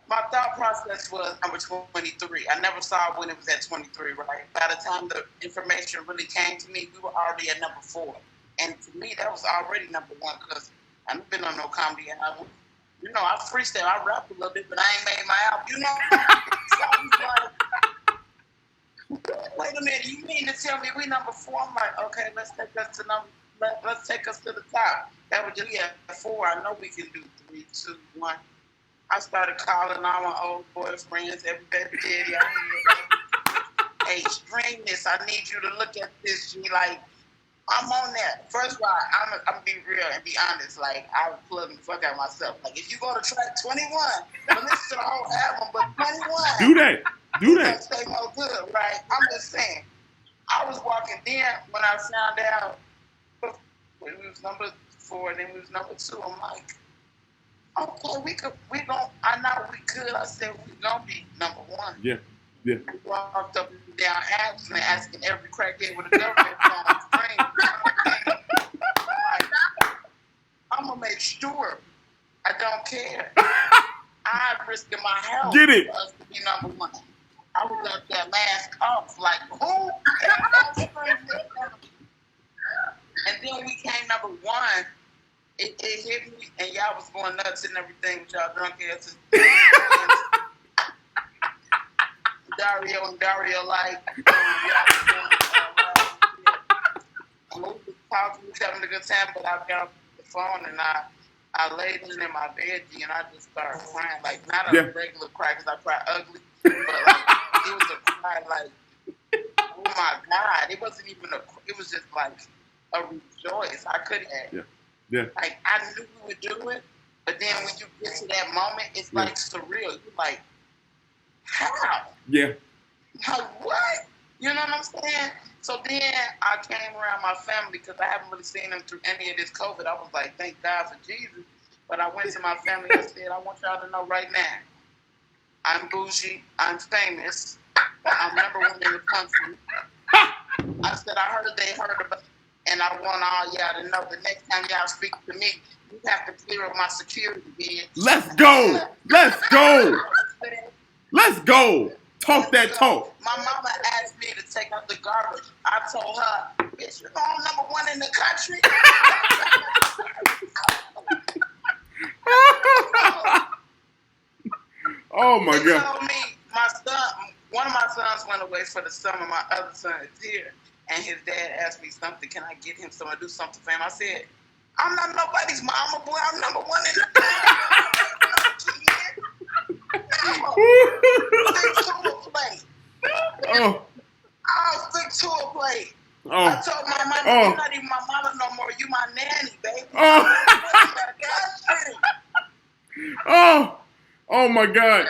My thought process was number 23. I never saw it when it was at 23, right? By the time the information really came to me, we were already at number 4. And to me, that was already number 1 because I haven't been on no comedy album. You know, I freestyle, I rap a little bit, but I ain't made my album. You know? So I was like, wait a minute, you mean to tell me we number 4? I'm like, okay, let's take us to the top. That was just 4. I know we can do 3, 2, 1. I started calling all my old boyfriends, every baby daddy I had. Hey, stream this. I need you to look at this. She like, I'm on that. First of all, I'm be real and be honest. Like, I was plugging the fuck out of myself. Like, if you go to track 21, listen to the whole album, but 21. Do that. Don't stay no good, right? I'm just saying. I was walking there when I found out we was number 4 and then we was number 2. I'm like, okay, I know we could. I said, we gonna be number 1. Yeah. We walked up and down asking every crackhead with a government phone screen. I'm gonna make sure. I don't care. I'm risking my health Get it. for us to be number 1. I was up there mask off, like, who? And then we came number 1. It hit me, and y'all was going nuts and everything with y'all drunk asses. Dario and Dario, like, y'all was going, we was talking, we was having a good time, but I got off the phone and I laid in my bed and I just started crying, like, not a regular cry, because I cry ugly, but like, it was a cry, like, oh my God, it wasn't even it was just like a rejoice. I couldn't. Yeah. Like, I knew we would do it, but then when you get to that moment, it's like surreal. You're like, how? Yeah. Like, what? You know what I'm saying? So then I came around my family because I haven't really seen them through any of this COVID. I was like, thank God for Jesus. But I went to my family and said, I want y'all to know right now, I'm bougie, I'm famous, I'm number 1 in the country. I said, they heard about it. And I want all y'all to know the next time y'all speak to me, you have to clear up my security, bitch. Let's go. Talk that talk. My mama asked me to take out the garbage. I told her, bitch, you know I'm number 1 in the country. Oh my God. They told me, one of my sons went away for the summer. My other son is here. And his dad asked me something. Can I get him something? Do something for him? I said, I'm not nobody's mama, boy. I'm number 1 in the Stick to a plate. I'll stick to a plate. I told my mama, you're not even my mama no more. You my nanny, baby. Oh my God.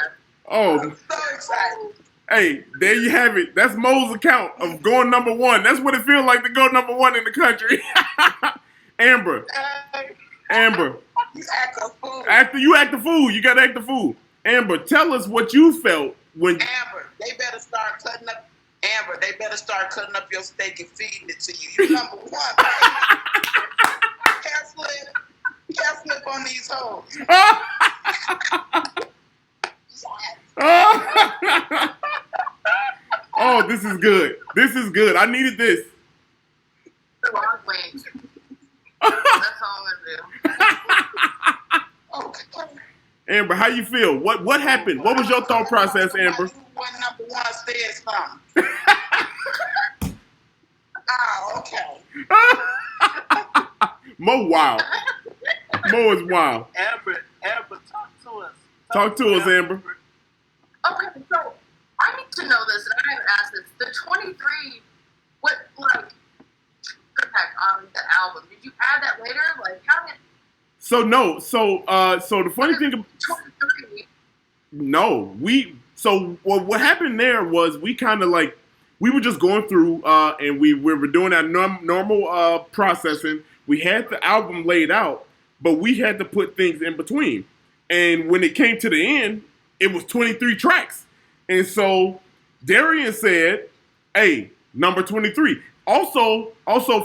I'm so excited. Hey, there you have it. That's Mo's account of going number 1. That's what it feels like to go number 1 in the country. Amber. You act a fool. You act a fool. You gotta act a fool. Amber, tell us what you felt when. Amber, they better start cutting up your steak and feeding it to you. You're number 1. Can't flip on these hoes. Oh, this is good. I needed this. That's all I'm gonna do. Okay. Amber, how you feel? What happened? What was your thought process, Amber? When number 1 said something. Okay. Mo wild. Mo is wild. Amber, talk to us. Talk to us, Amber. Okay, so I need to know this, and I haven't asked this. The 23, what, like, impact on the album? Did you add that later? Like, how did... So no, so the funny thing, 23. no, what happened there was we kind of like we were just going through and we were doing our normal processing. We had the album laid out, but we had to put things in between. And when it came to the end, it was 23 tracks. And so Darrian said, "Hey, number 23." Also,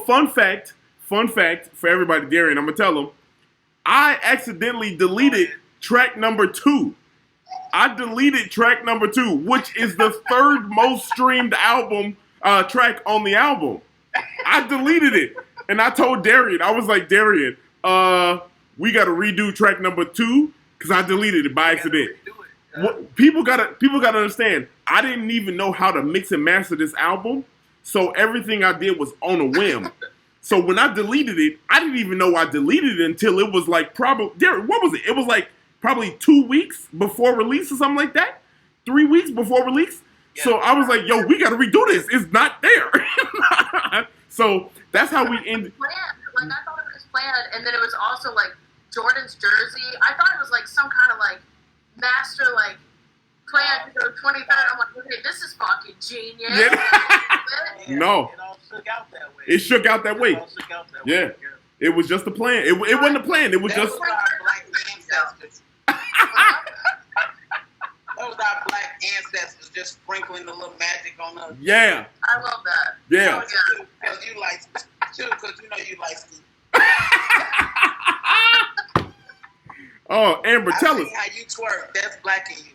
fun fact for everybody, Darrian, I'm gonna tell them. I accidentally deleted track number 2. I deleted track number 2, which is the third most streamed album track on the album. I deleted it, and I told Darrian, I was like, Darrian, we got to redo track number 2 because I deleted it by accident. People gotta understand. I didn't even know how to mix and master this album, so everything I did was on a whim. So when I deleted it, I didn't even know I deleted it until it was like probably, Darrian, what was it? It was like probably 2 weeks before release or something like that. 3 weeks before release. Yeah. So I was like, yo, we got to redo this. It's not there. So that's how we ended. Like, I thought it was planned, and then it was also like Jordan's jersey. I thought it was like some kind of like master like plan to go 23rd. I'm like, okay, this is fucking genius. Yeah. No. It all shook out that way. It shook out that way. Yeah. It was just a plan. It wasn't a plan. It was just. That was our black ancestors. That was our black ancestors just sprinkling a little magic on us. Yeah. I love that. Yeah. Because you like, because you know you like Steve. Oh, Amber, tell us. How you twerk. That's black in you.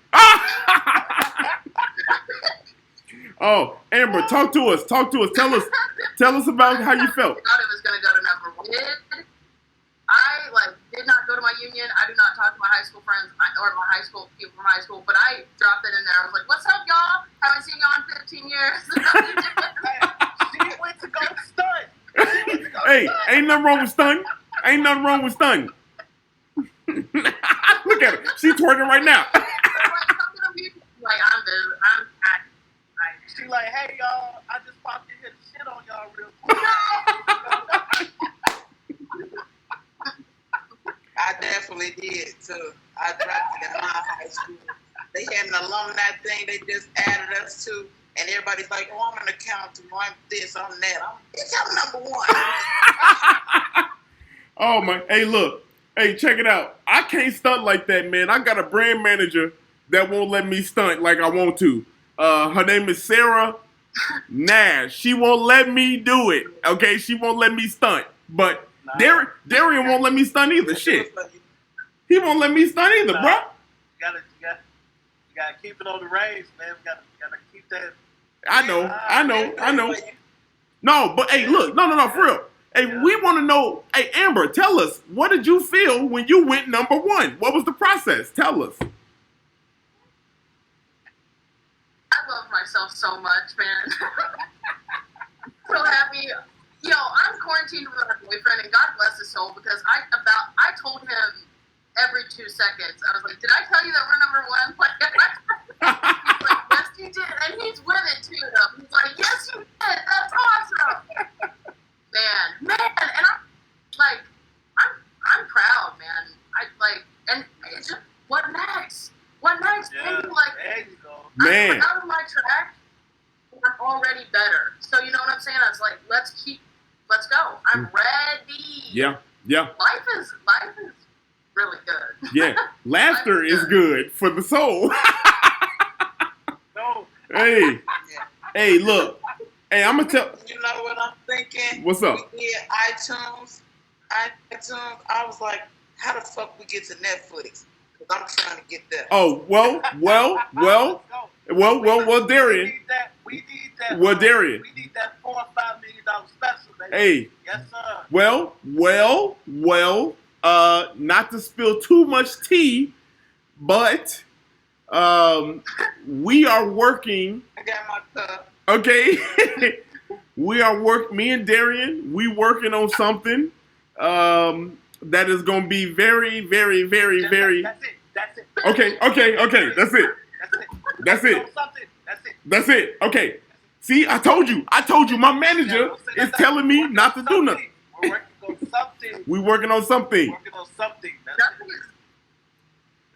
Oh, Amber, talk to us. Tell us about how you felt. I thought it was going to go to number 1. I did not go to my union. I do not talk to my high school friends or my high school people from high school, but I dropped it in there. I was like, "What's up, y'all? Haven't seen y'all in 15 years." She went to go stunt. Hey, ain't nothing wrong with stunting. Ain't nothing wrong with stunting. Look at her. She's twerking right now. She like, hey y'all, I just popped in here to shit on y'all real quick. I definitely did too. I dropped it in my high school. They had an alumni thing they just added us to, and everybody's like, "Oh, I'm an accountant. I'm this, I'm that. I'm number 1." Oh my! Hey, look. Hey, check it out. I can't stunt like that, man. I got a brand manager that won't let me stunt like I want to. Her name is Sarah Nash. She won't let me do it. Okay, she won't let me stunt. But Darrian won't let me stunt either. Shit, he won't let me stunt either, bro. You gotta keep it on the range, man. We gotta keep that. I know. No, but hey, look, no, for real. Hey, we want to know. Hey, Amber, tell us, what did you feel when you went number 1? What was the process? Tell us. I love myself so much, man. So happy. Yo, I'm quarantined with my boyfriend, and God bless his soul, because I told him every 2 seconds. I was like, "Did I tell you that we're number 1?" He's like, "Yes, you did," and he's with it too. Though he's like, "Yes, you did. That's awesome." Man, and I'm proud, man. And it's just, what next? Yeah, and there you go. Man. I'm out of my track. I'm already better. So you know what I'm saying? I was like, let's go. I'm ready. Yeah. Life is really good. Yeah, laughter is good for the soul. No. Hey, look. Hey, I'm gonna tell. You know what I'm thinking? What's up? We did iTunes. I was like, how the fuck we get to Netflix? Because I'm trying to get there. Oh, well, Darrian. We need that. Well, Darrian. We need that $4 or $5 million special, baby. Hey. Yes, sir. Well. Not to spill too much tea, but we are working. I got my cup. Okay. Me and Darrian, we working on something that is going to be very, very, very, very. That's it. Okay. That's it. Okay. See, I told you. My manager is telling me not to do nothing. We're working on something. We working on something. Working on something.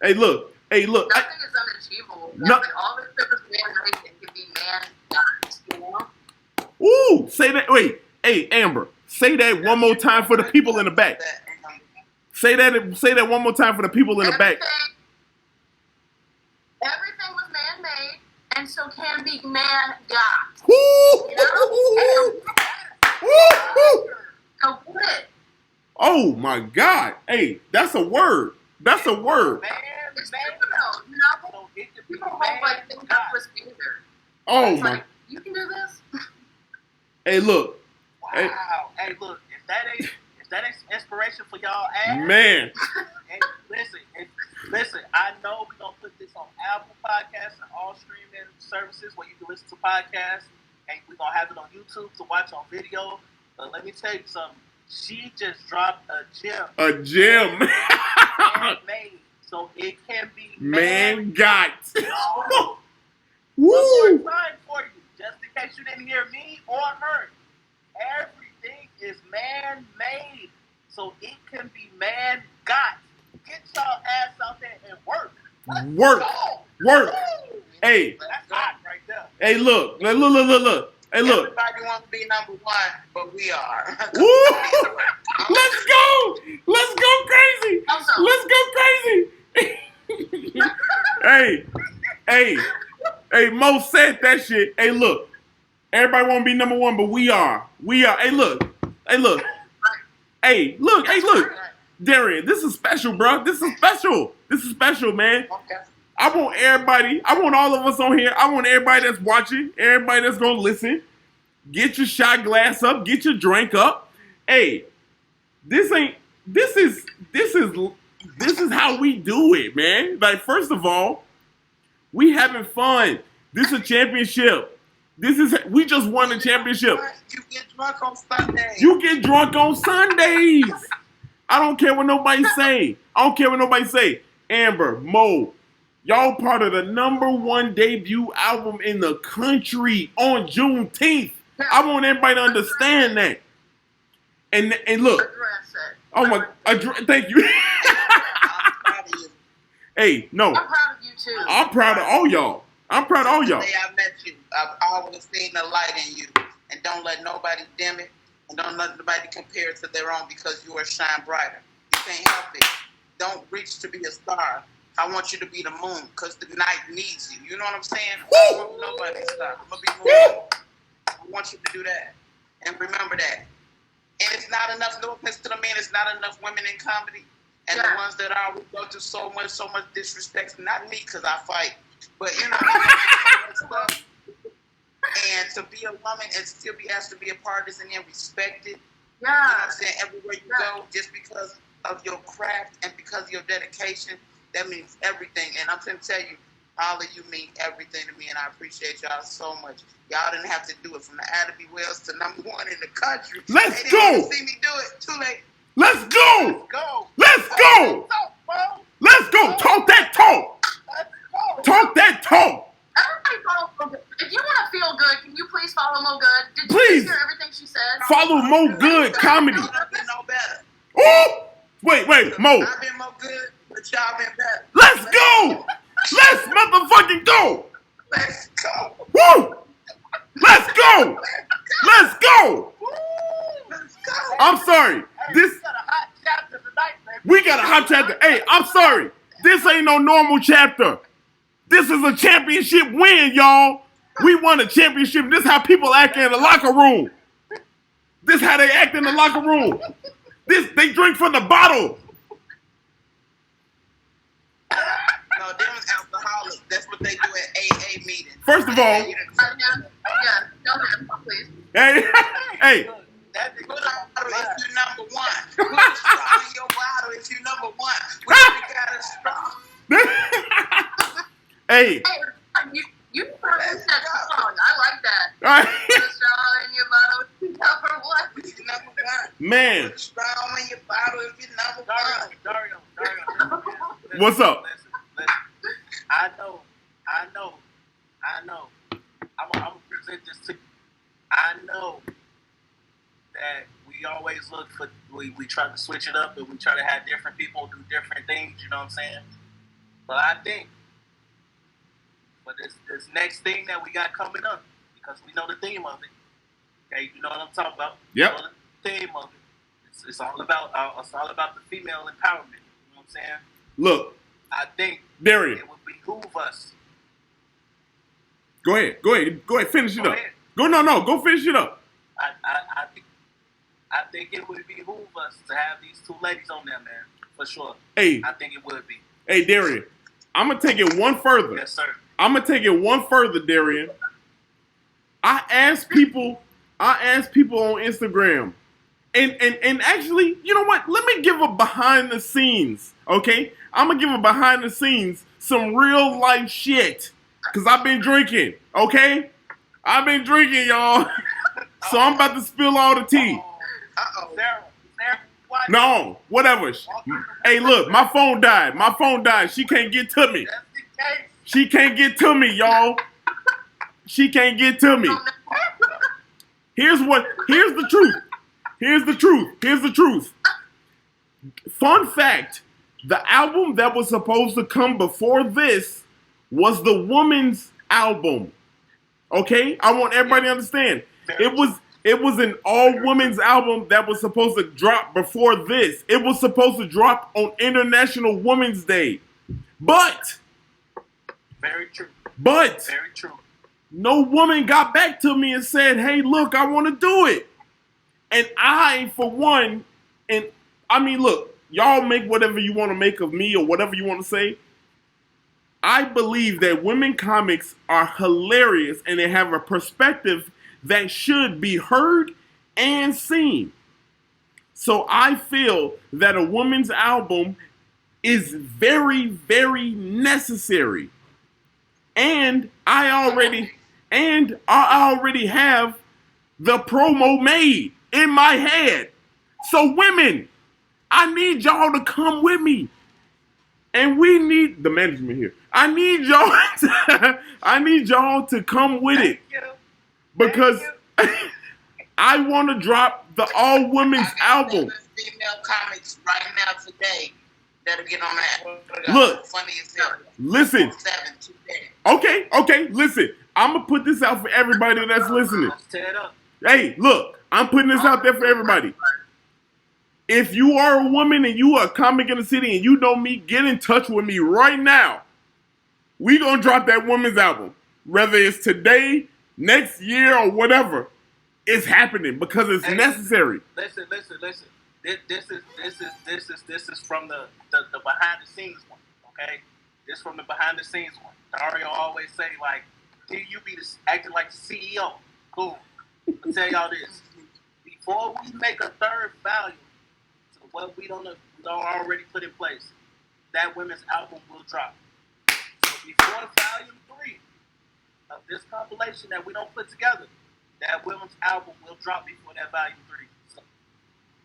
Hey, look. Nothing is unachievable. Like, all the things man-made can be man-done, you know? Ooh, say that. Wait. Hey, Amber. Say that one more time for the people in the back. Say that one more time for the people in the back. Everything was man-made, and so can be man-got. Woo! You know? So good. Oh my God! Hey, that's a word. That's a word. It's difficult, you know? People hope like think that was either. Oh it's my! Like, you can do this. Hey, look. Wow. Hey, look. If that ain't inspiration for y'all ass, man. Hey, listen. I know we're gonna put this on Apple Podcasts and all streaming services where you can listen to podcasts, and we're gonna have it on YouTube to watch on video. But let me tell you something. She just dropped a gem. A gem. Made, so it can be man-got. Woo! One more time for you, just in case you didn't hear me or her. Everything is man-made, so it can be man-got. Get y'all ass out there and work. Work. Woo! Hey. That's hot right there. Hey, look. Hey, look. Everybody wants to be number one, but we are. Woo! Let's go. Let's go crazy. Hey, Mo said that shit. Hey, look. Everybody want to be number one, but we are. Hey, look. Hey, look. Darrian, this is special, bro. This is special, man. Okay. I want all of us on here. I want everybody that's watching, everybody that's going to listen. Get your shot glass up. Get your drink up. Hey, this is how we do it, man. Like, first of all, we having fun. This is a championship. We just won a championship. You get drunk on Sundays. You get drunk on Sundays. I don't care what nobody say. Amber, Mo, y'all part of the #1 debut album in the country on Juneteenth. I want everybody to understand that. And look. Oh my, thank you. I'm proud of you. Hey, no. I'm proud of you too. I'm proud of all y'all. The day I met you, I've always seen the light in you. And don't let nobody dim it. And don't let nobody compare it to their own because you are shine brighter. You can't help it. Don't reach to be a star. I want you to be the moon because the night needs you. You know what I'm saying? I don't want nobody's star. I'm going to be moon. I want you to do that. And remember that. And it's not enough, no offense to the men, it's not enough women in comedy. And the ones that are, we go through so much disrespect. Not me because I fight. But, you know, stuff. And to be a woman and still be asked to be a partisan and respected. Yeah. You know what I'm saying? Everywhere you go, just because of your craft and because of your dedication, that means everything. And I'm going to tell you, all of you mean everything to me, and I appreciate y'all so much. Y'all didn't have to do it from the Adobe Wells to #1 in the country. Let's they go. Didn't see me do it. Too late. Let's go. Let's go. Talk that talk. Talk that talk. Everybody follow Mo Good. If you want to feel good, can you please follow Mo Good? Did Please. you hear everything she said? Follow Mo Good comedy. Y'all been no better. Oh, wait, Mo. I've been more good, but y'all been better. Let's go. Let's motherfucking go. Let's go. Woo. Let's go. Let's go. Let's go. I'm sorry. We got a hot chapter tonight, baby. We got a hot chapter. Hey, I'm sorry. This ain't no normal chapter. This is a championship win, y'all. We won a championship. This is how people act in the locker room. This is how they act in the locker room. They drink from the bottle. No, them is alcoholics. That's what they do at AA meetings. First of all, Yeah, tell him, please. hey. Put a bottle if you #1. Put a straw in your bottle if you #1. We got a straw. Hey. You pronounced that song. I like that. All right. Put a straw in your bottle if you #1. If you #1. Man. Put a straw in your bottle if you #1. Dario. What's up? Listen. I know. I'm gonna present this to you. I know that we we always look for, we try to switch it up, and we try to have different people do different things, you know what I'm saying? But I think for this next thing that we got coming up, because we know the theme of it, okay, you know what I'm talking about? Yep. You know the theme of it. It's all about the female empowerment, you know what I'm saying? Look. I think Darrian. it would behoove us. Go ahead, finish it up. Ahead. Go finish it up. I think it would behoove us to have these two ladies on there, man, for sure. Hey. I think it would be. Hey, Darrian, I'm going to take it one further. Yes, sir. I'm going to take it one further, Darrian. I asked people on Instagram, and actually, you know what? Let me give a behind the scenes, okay? I'm going to give a behind the scenes, some real life shit, because I've been drinking, okay? I've been drinking, y'all. So I'm about to spill all the tea. Sarah, what? No, whatever. Hey, look, my phone died. She can't get to me. She can't get to me, y'all. She can't get to me. Here's the truth. Fun fact, the album that was supposed to come before this was the woman's album. Okay? I want everybody to understand. It was an all-women's album that was supposed to drop before this. It was supposed to drop on International Women's Day. But very true. No woman got back to me and said, hey, look, I want to do it. And I, for one, and I mean, look, y'all make whatever you want to make of me or whatever you want to say. I believe that women comics are hilarious and they have a perspective that should be heard and seen. So I feel that a woman's album is very, very necessary. And I already have the promo made in my head. So women, I need y'all to come with me. And we need the management here. I need y'all to come with it. Because I want to drop the all women's album. Female comics right now today that'll get on that. Look, funny as hell. Listen. Okay, listen. I'm gonna put this out for everybody that's listening. Hey, look, I'm putting this out there for everybody. If you are a woman and you are a comic in the city and you know me, get in touch with me right now. We gonna drop that woman's album. Whether it's today, next year, or whatever. It's happening because it's necessary. Listen. This is from the behind the scenes one, okay? This from the behind the scenes one. Dario always say, like, you be acting like the CEO. Cool. I'll tell y'all this. Before we make a third volume to what we don't already put in place, that women's album will drop. So before volume 3 of this compilation that we don't put together, that women's album will drop before that volume 3. So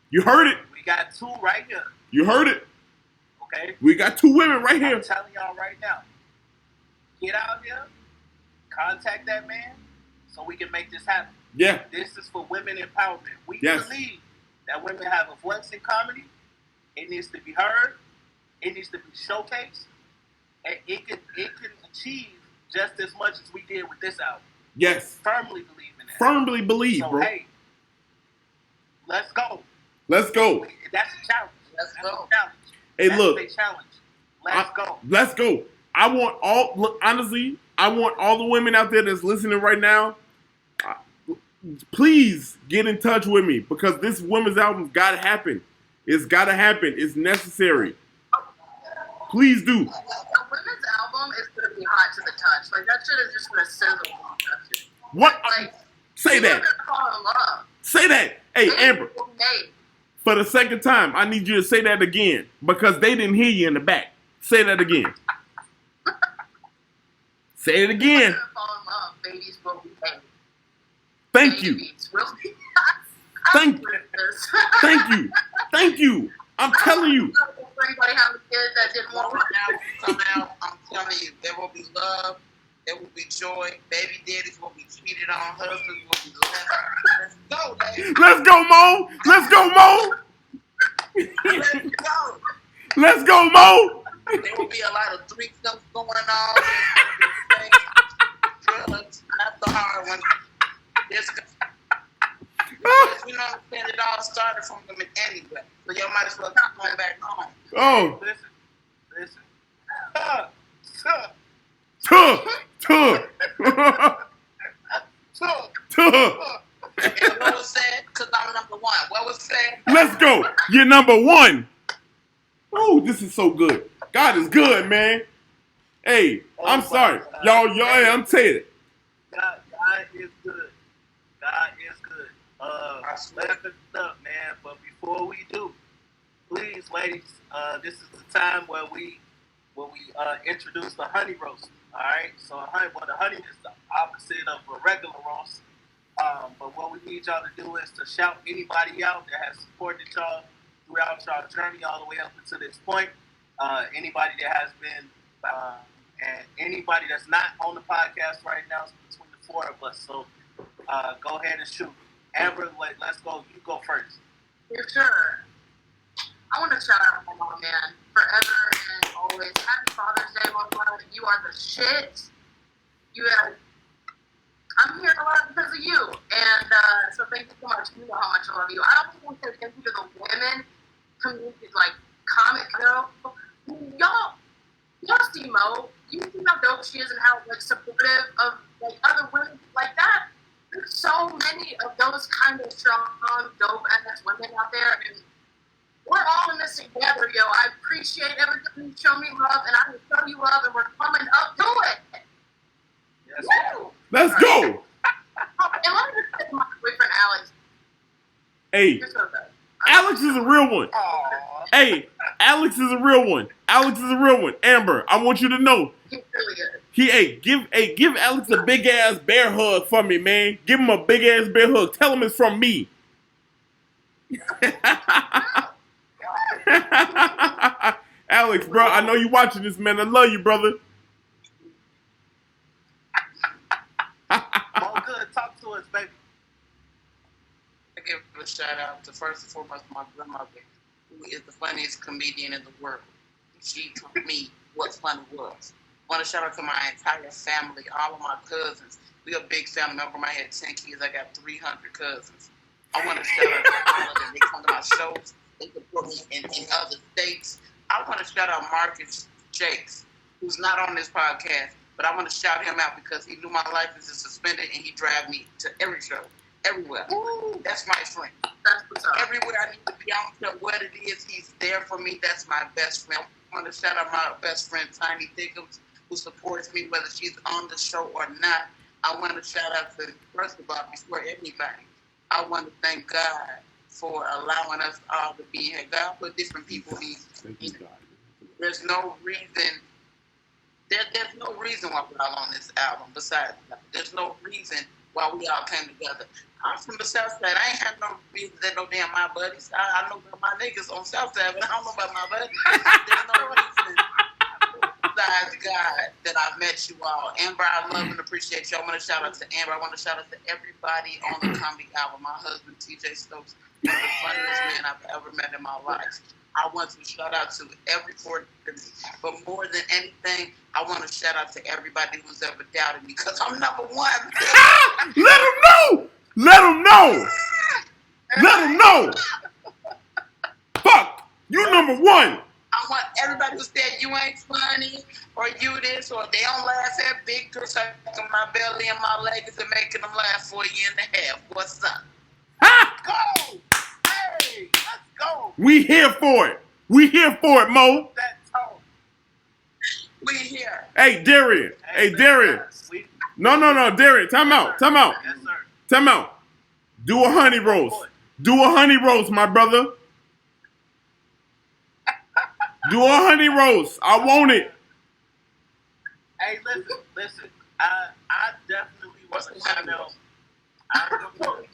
you heard it. We got 2 right here. You heard it. Okay? We got 2 women right here. I'm telling y'all right now. Get out here, contact that man, so we can make this happen. Yeah. This is for women empowerment. We believe that women have a voice in comedy. It needs to be heard. It needs to be showcased. And it can achieve just as much as we did with this album. Yes. Firmly believe in that. Firmly believe, so, bro. Hey, let's go. Let's go. That's a challenge. Let's go. Hey, that's look. a challenge. Let's go. Let's go. I want all the women out there that's listening right now, please get in touch with me because this women's album's got to happen. It's got to happen. It's necessary. Please do. The women's album is going to be hot to the touch. Like, that shit is just going to sizzle. What? Like, say that. People are going to fall in love. Say that. Hey, Amber. For the second time, I need you to say that again because they didn't hear you in the back. Say that again. Say it again. Fall in love. Babies will be made. Thank you. Thank you. I'm telling you. Anybody have a kid that didn't want to come out, I'm telling you, there will be love, there will be joy, baby daddies will be cheated on, husbands will be left. Let's go, Let's go, Mo. Let's go, Mo. Let's go. Let's go, Mo. There will be a lot of threesomes going on. Drugs, not the hard one. Because we don't understand it all started from them anyway. So y'all might as well come going back home. Oh. Listen. And what was said? Because I'm number one. What was said? Let's go. You're number one. Oh, this is so good. God is good, man. Hey, I'm sorry. Y'all, I'm telling you. God is good. God is good. Let's it up, man. But before we do, please, ladies, this is the time where we introduce the honey roast. All right. So the honey is the opposite of a regular roast. But what we need y'all to do is to shout anybody out that has supported y'all throughout y'all journey all the way up until this point. Anybody that has been, and anybody that's not on the podcast right now is between the four of us. So go ahead and shoot. Amber, let's go. You go first. For sure. I want to shout out my mom, man. Forever and always. Happy Father's Day, Mom. You are the shit. I'm here a lot because of you. And so thank you so much. You know how much I love you. I also want to say thank you to the women community, like comic girl. Y'all see Mo. You see how dope she is and how like supportive of like other women like that. There's so many of those kind of strong, dope ass women out there, and we're all in this together, yo. I appreciate everything you show me love, and I will show you love, and we're coming up to it. Yes. Let's go. And let me just say to my boyfriend Alex. Hey, Alex is a real one. Aww. Hey, Alex is a real one. Alex is a real one. Amber, I want you to know. He's really good. Give Alex a big ass bear hug for me, man. Give him a big ass bear hug. Tell him it's from me. Alex, bro, I know you watching this, man. I love you, brother. All good. Talk to us, baby. I give a shout out to first and foremost my grandmother, who is the funniest comedian in the world. She taught me what fun was. I want to shout out to my entire family, all of my cousins. We are a big family. Remember, I had 10 kids. I got 300 cousins. I want to shout out to all of them. They come to my shows. They support me in other states. I want to shout out Marcus Jakes, who's not on this podcast, but I want to shout him out because he knew my license is suspended and he dragged me to every show, everywhere. Ooh, that's my friend. Everywhere I need to be, I don't care what it is, he's there for me. That's my best friend. I want to shout out my best friend, Tiny Dickens, who supports me whether she's on the show or not. I want to shout out to, first of all, before everybody, I want to thank God for allowing us all to be here. God put different people in. There's no reason. There's no reason why we're all on this album. Besides, there's no reason why we all came together. I'm from the South Side. I ain't have no reason that no damn my buddies. I know about my niggas on South Side, but I don't know about my buddies. There's no reason besides God that I've met you all. Amber, I love and appreciate you. I want to shout out to Amber. I want to shout out to everybody on the comedy album. My husband, TJ Stokes, one of the funniest men I've ever met in my life. I want to shout out to every part of me. But more than anything, I want to shout out to everybody who's ever doubted me because I'm number one. Let them know. Let them know. Let them know. Fuck. You number one. I want everybody who said you ain't funny or you this or they don't laugh at big girls sucking my belly and my legs and making them laugh for a year and a half. What's up? Ha! Go! Hey, let's go! We here for it. We here for it, Mo. That's all. We here. Hey, Darrian. Hey, Darrian. No, Darrian. Time out. Time out. Yes, sir. Time out. Do a honey roast. Do a honey roast, my brother. Do a honey roast. I want it. Hey, listen. I definitely want to shout out. I want to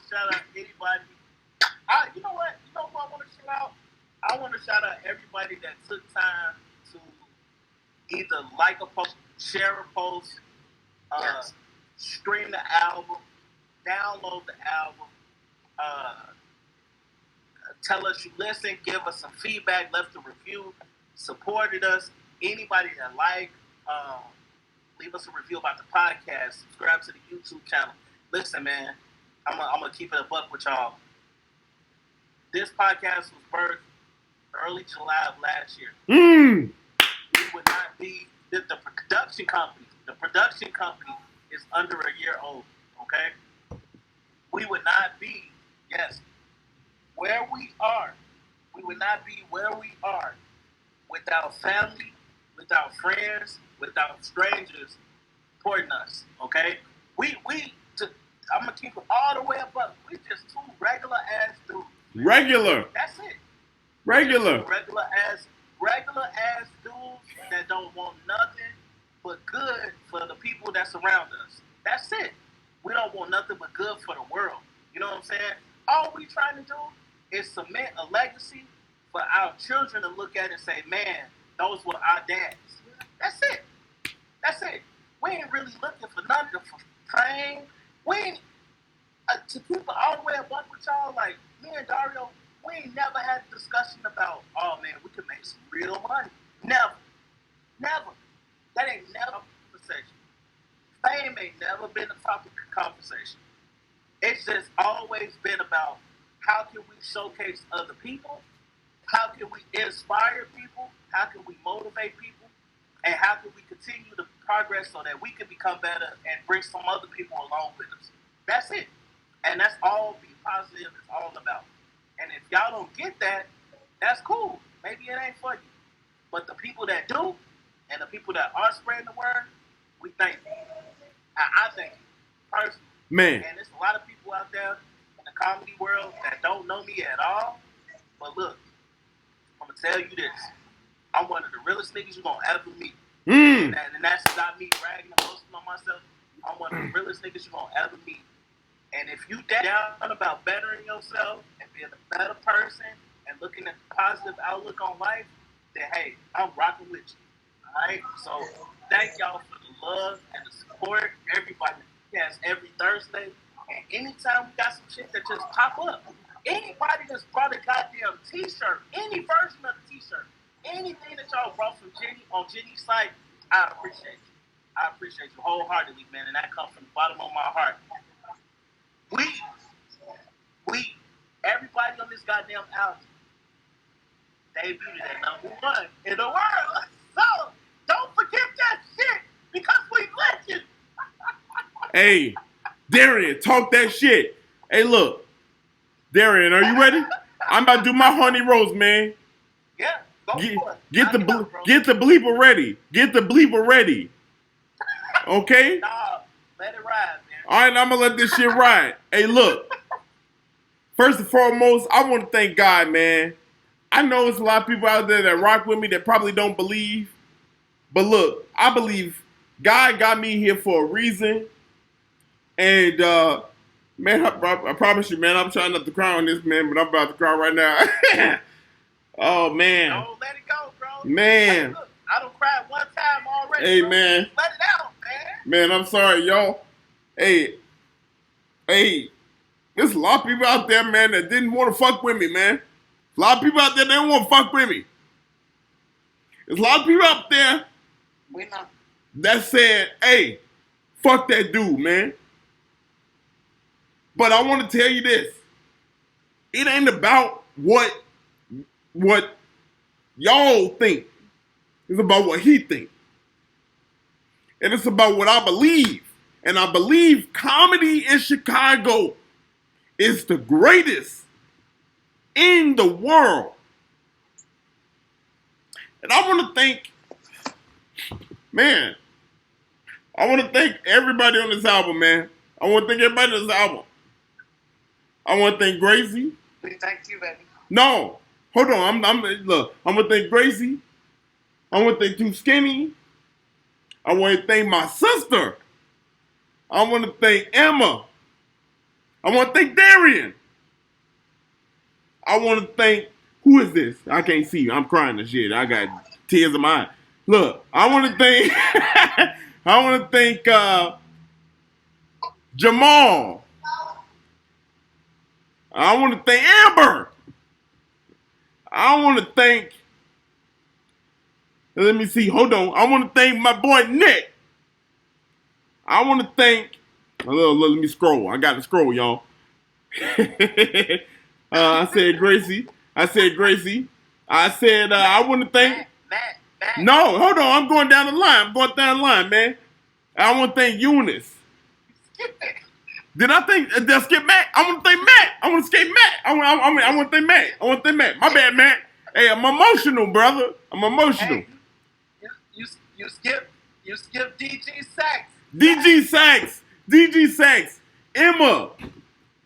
shout out anybody. You know what? You know who I want to shout out? I want to shout out everybody that took time to either like a post, share a post, stream the album, download the album. Tell us you listen, give us some feedback, left a review, supported us. Anybody that leave us a review about the podcast, subscribe to the YouTube channel. Listen, man, I'm gonna keep it a buck with y'all. This podcast was birthed early July of last year. We would not be the production company. The production company is under a year old. Okay, we would not be where we are. We would not be where we are without family, without friends, without strangers supporting us. Okay, I'm gonna keep it all the way above. We just two regular ass dudes. Regular. That's it. Regular ass dudes that don't want nothing but good for the people that surround us. That's it. We don't want nothing but good for the world. You know what I'm saying? All we trying to do is cement a legacy for our children to look at and say, man, those were our dads. That's it. That's it. We ain't really looking for nothing for fame. We ain't, to keep it all the way above with y'all, like me and Dario, we ain't never had a discussion about, oh man, we can make some real money. Never. Never. That ain't never a conversation. Fame ain't never been a topic of conversation. It's just always been about how can we showcase other people, how can we inspire people, how can we motivate people, and how can we continue to progress so that we can become better and bring some other people along with us. That's it. And that's all Be Positive is all about. And if y'all don't get that, that's cool. Maybe it ain't for you. But the people that do, and the people that are spreading the word, we thank you. I thank you, personally. Man. And there's a lot of people out there in the comedy world that don't know me at all. But look, I'm going to tell you this. I'm one of the realest niggas you're going to ever meet. And that's not me bragging and boasting on myself. I'm one of the realest niggas you're going to ever meet. And if you down about bettering yourself and being a better person and looking at the positive outlook on life, then hey, I'm rocking with you. Alright? So thank y'all for the love and the support. Everybody has every Thursday. And anytime we got some shit that just pop up, anybody that's brought a goddamn t-shirt, any version of the t-shirt, anything that y'all brought from Jenny on Jenny's site, I appreciate you. I appreciate you wholeheartedly, man, and that comes from the bottom of my heart. We, everybody on this goddamn album, debuted at #1 in the world. So, don't forget that shit, because we legend. Hey, Darrian, talk that shit. Hey, look. Darrian, are you ready? I'm about to do my honey roast, man. Yeah, go for it. Get the bleeper ready. Get the bleeper ready. Okay? Nah, let it ride, man. All right, I'm going to let this shit ride. Hey, look. First and foremost, I want to thank God, man. I know there's a lot of people out there that rock with me that probably don't believe. But look, I believe God got me here for a reason. And, man, I promise you, man, I'm trying not to cry on this, man, but I'm about to cry right now. Oh, man. Don't let it go, bro. Man. Hey, look, I done cried one time already. Hey, bro. man. Let it out, man. Man, I'm sorry, y'all. Hey, there's a lot of people out there, man, that didn't want to fuck with me, man. A lot of people out there that didn't want to fuck with me. There's a lot of people out there that said, hey, fuck that dude, man. But I want to tell you this. It ain't about what y'all think. It's about what he thinks. And it's about what I believe. And I believe comedy in Chicago is the greatest in the world. And I want to thank, man, I want to thank everybody on this album, man. I want to thank everybody on this album. I want to thank Gracie. We thank you, baby. No, hold on. Look, I'm going to thank Gracie. I want to thank Too Skinny. I want to thank my sister. I want to thank Emma. I want to thank Darrian. I want to thank, who is this? I can't see you. I'm crying and shit. I got tears in my eyes. Look, I want to thank, I want to thank Jamal. I want to thank Amber. I want to thank. Let me see. Hold on. I want to thank my boy Nick. I want to thank. Let me scroll. I got to scroll, y'all. I said Gracie. I said I want to thank. Matt. No, hold on. I'm going down the line. Man. I want to thank Eunice. Did I skip Matt? I want to thank Matt. I want to skip Matt. I want to thank Matt. My bad, Matt. Hey, I'm emotional, brother. I'm emotional. Hey, you skip DG Sachs. DG Sachs. Emma.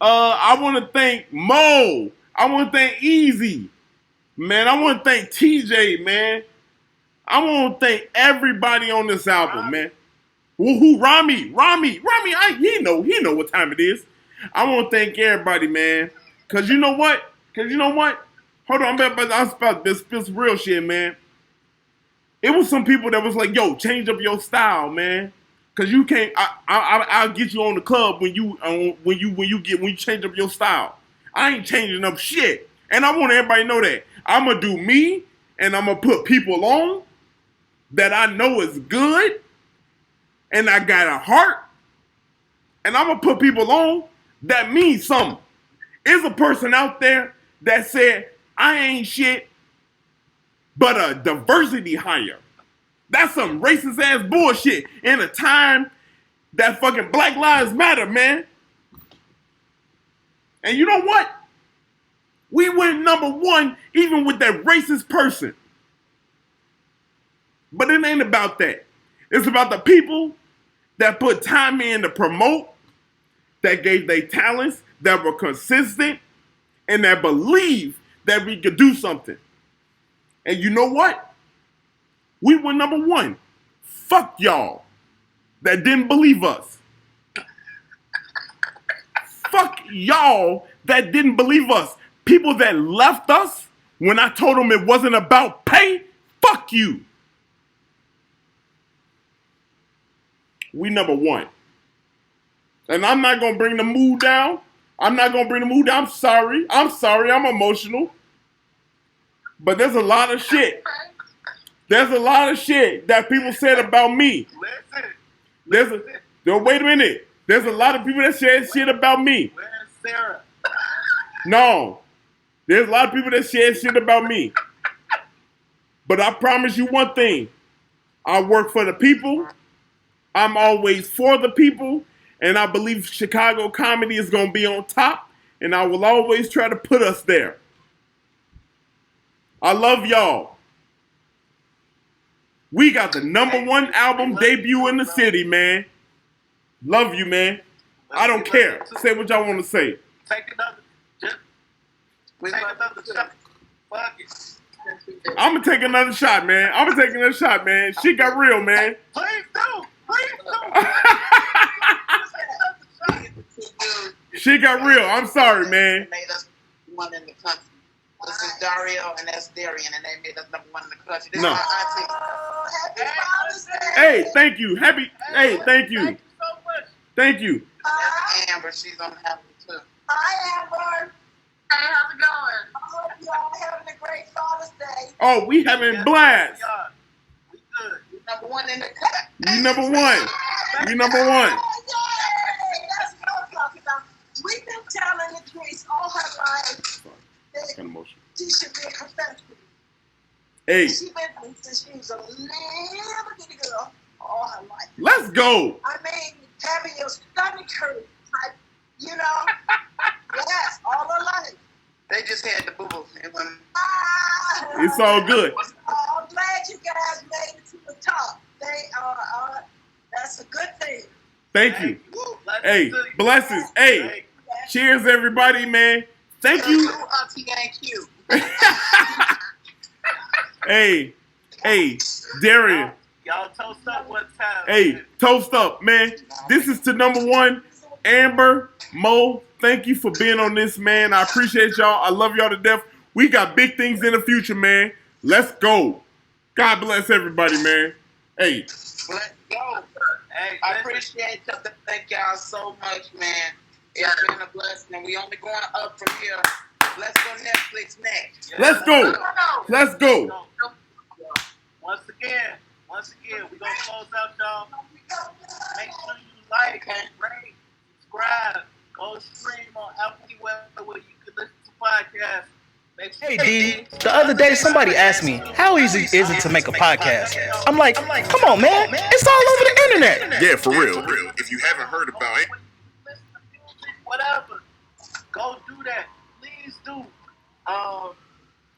I want to thank Mo. I want to thank Easy. Man, I want to thank TJ, man. I want to thank everybody on this album, man. Who? Rami. He know what time it is. I want to thank everybody, man. Cause you know what? Hold on, I'm about this real shit, man. It was some people that was like, "Yo, change up your style, man." Cause you can't. I'll get you on the club when you change up your style. I ain't changing up shit, and I want everybody to know that I'm gonna do me, and I'm gonna put people on that I know is good. And I got a heart, and I'm gonna put people on that means something. Is a person out there that said, I ain't shit, but a diversity hire. That's some racist ass bullshit in a time that fucking Black Lives Matter, man. And you know what? We went #1 even with that racist person. But it ain't about that. It's about the people that put time in to promote, that gave their talents, that were consistent, and that believe that we could do something. And you know what? We were #1. Fuck y'all that didn't believe us. Fuck y'all that didn't believe us. People that left us when I told them it wasn't about pay, fuck you. We #1. And I'm not going to bring the mood down. I'm sorry. I'm emotional. But there's a lot of shit. That people said about me. Wait a minute. There's a lot of people that said shit about me. Where's Sarah? No. There's a lot of people that said shit about me. But I promise you one thing. I work for the people. I'm always for the people, and I believe Chicago comedy is going to be on top, and I will always try to put us there. I love y'all. We got the #1 album debut in the city, man. Love you, man. I don't care. Say what y'all want to say. Take another shot. Fuck it. I'm going to take another shot, man. Shit got real, man. Please do. Shit got real. I'm sorry, man. Made us one in the country. This is Dario and that's Darrian, and they made us #1 in the country. This is my auntie. Happy Father's Day. Hey, thank you. Thank you. Thank you so much. Thank you. That's Amber. She's on the happy too. Hi, Amber. Hey, how's it going? I hope y'all having a great Father's Day. Oh, we having blast. We good. #1 in the country. You #1. You #1. That's what I'm talking about. We've been telling Idris all her life that she should be a professional. Hey. She's been since she was a little bitty girl all her life. Let's go. I mean, having your stomach hurt, type, you know. Yes, all her life. They just had the boo-boo. It's all good. I'm glad you guys made it to the top. That's a good thing. Thank you. Hey, blessings. Hey, cheers, everybody, man. Thank you. Auntie ain't cute. Hey, Darrian. Y'all toast up one time. Hey, man. Toast up, man. This is to #1. Amber, Mo, thank you for being on this, man. I appreciate y'all. I love y'all to death. We got big things in the future, man. Let's go. God bless everybody, man. Hey. Let's go. Hey, I appreciate y'all. Thank y'all so much, man. It's been a blessing. We only going up from here. Let's go Netflix next. Yeah. Let's go. Let's go. Once again, we're going to close out, y'all. Make sure you like, rate, subscribe. Go stream on Apple where you can listen to podcasts. Hey D, the other day somebody asked me, how easy is it to make a podcast? I'm like, come on man, it's all over the internet. Yeah, for real. If you haven't heard about it. Whatever, go do that. Please do.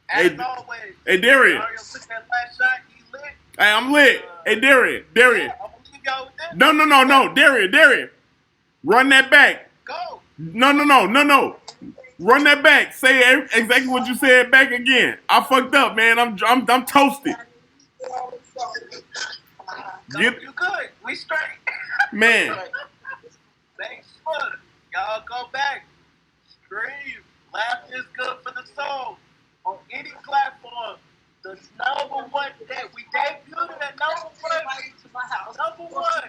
As always, hey Darrian. Dario took that last shot, he lit. Hey, I'm lit. Hey Darrian. I'm gonna leave y'all with that. No. Darrian. Run that back. Go. No. Run that back. Say exactly what you said back again. I fucked up, man. I'm toasted. You good. We straight. Man. Make sure y'all go back. Stream. Laughter is good for the soul. On any platform. The number one that we debuted at number one.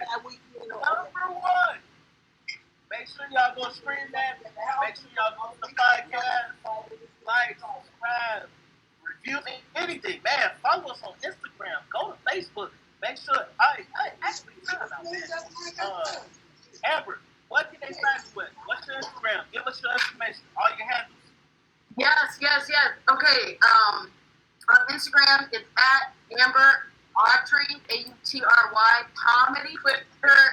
Make sure y'all go stream that. Make sure y'all go to the podcast. Like, subscribe, review anything. Man, follow us on Instagram. Go to Facebook. Make sure I actually found out, man. Amber, what can they find you with? What's your Instagram? Give us your information. All your handles. Yes. Okay. On Instagram, it's at Amber Autry, Autry comedy. Twitter,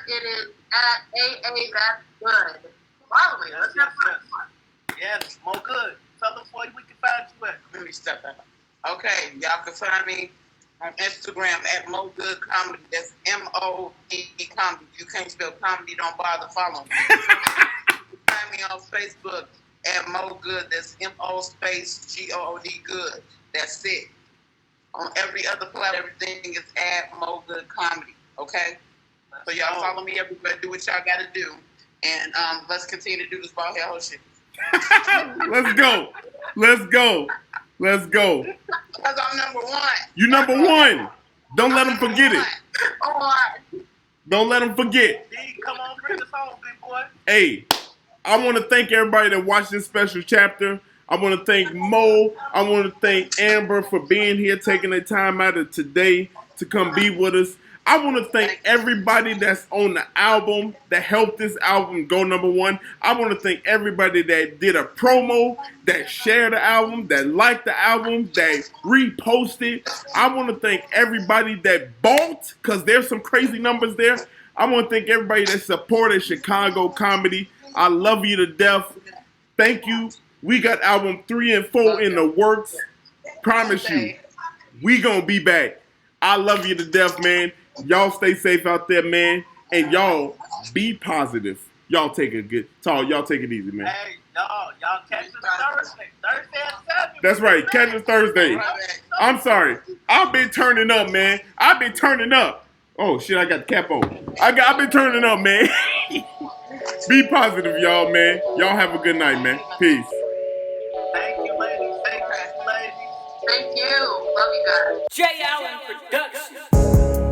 it is at AA That's Good. Follow me. Yes, more good. Tell us where we can find you at. Let me step out. Okay, y'all can find me on Instagram at Mo Good Comedy. That's MOE Comedy. You can't spell comedy, don't bother following me. You can find me on Facebook at Mo Good. That's MO space GOOD Good. That's it. On every other platform, everything is at Mo Good Comedy. Okay? So y'all follow me everywhere. Do what y'all got to do. And let's continue to do this ball hair whole shit. Let's go. Because I'm number one. You number one. Don't let them forget it. Don't let them forget. D, come on, bring us home, big boy. Hey, I want to thank everybody that watched this special chapter. I want to thank Mo. I want to thank Amber for being here, taking the time out of today to come be with us. I want to thank everybody that's on the album that helped this album go number one. I want to thank everybody that did a promo, that shared the album, that liked the album, that reposted. I want to thank everybody that bought, because there's some crazy numbers there. I want to thank everybody that supported Chicago comedy. I love you to death. Thank you. We got album 3 and 4 in the works. Promise you, we gonna be back. I love you to death, man. Y'all stay safe out there, man. And y'all be positive. Y'all take it good. Y'all take it easy, man. Hey, y'all catch us Thursday at 7. That's right. Catch us Thursday. I'm sorry. I've been turning up, man. I've been turning up. Oh, shit, I got the cap on. I've been turning up, man. Be positive, y'all, man. Y'all have a good night, man. Peace. Thank you, ladies. Thank you. Love you guys. J. Allen Productions.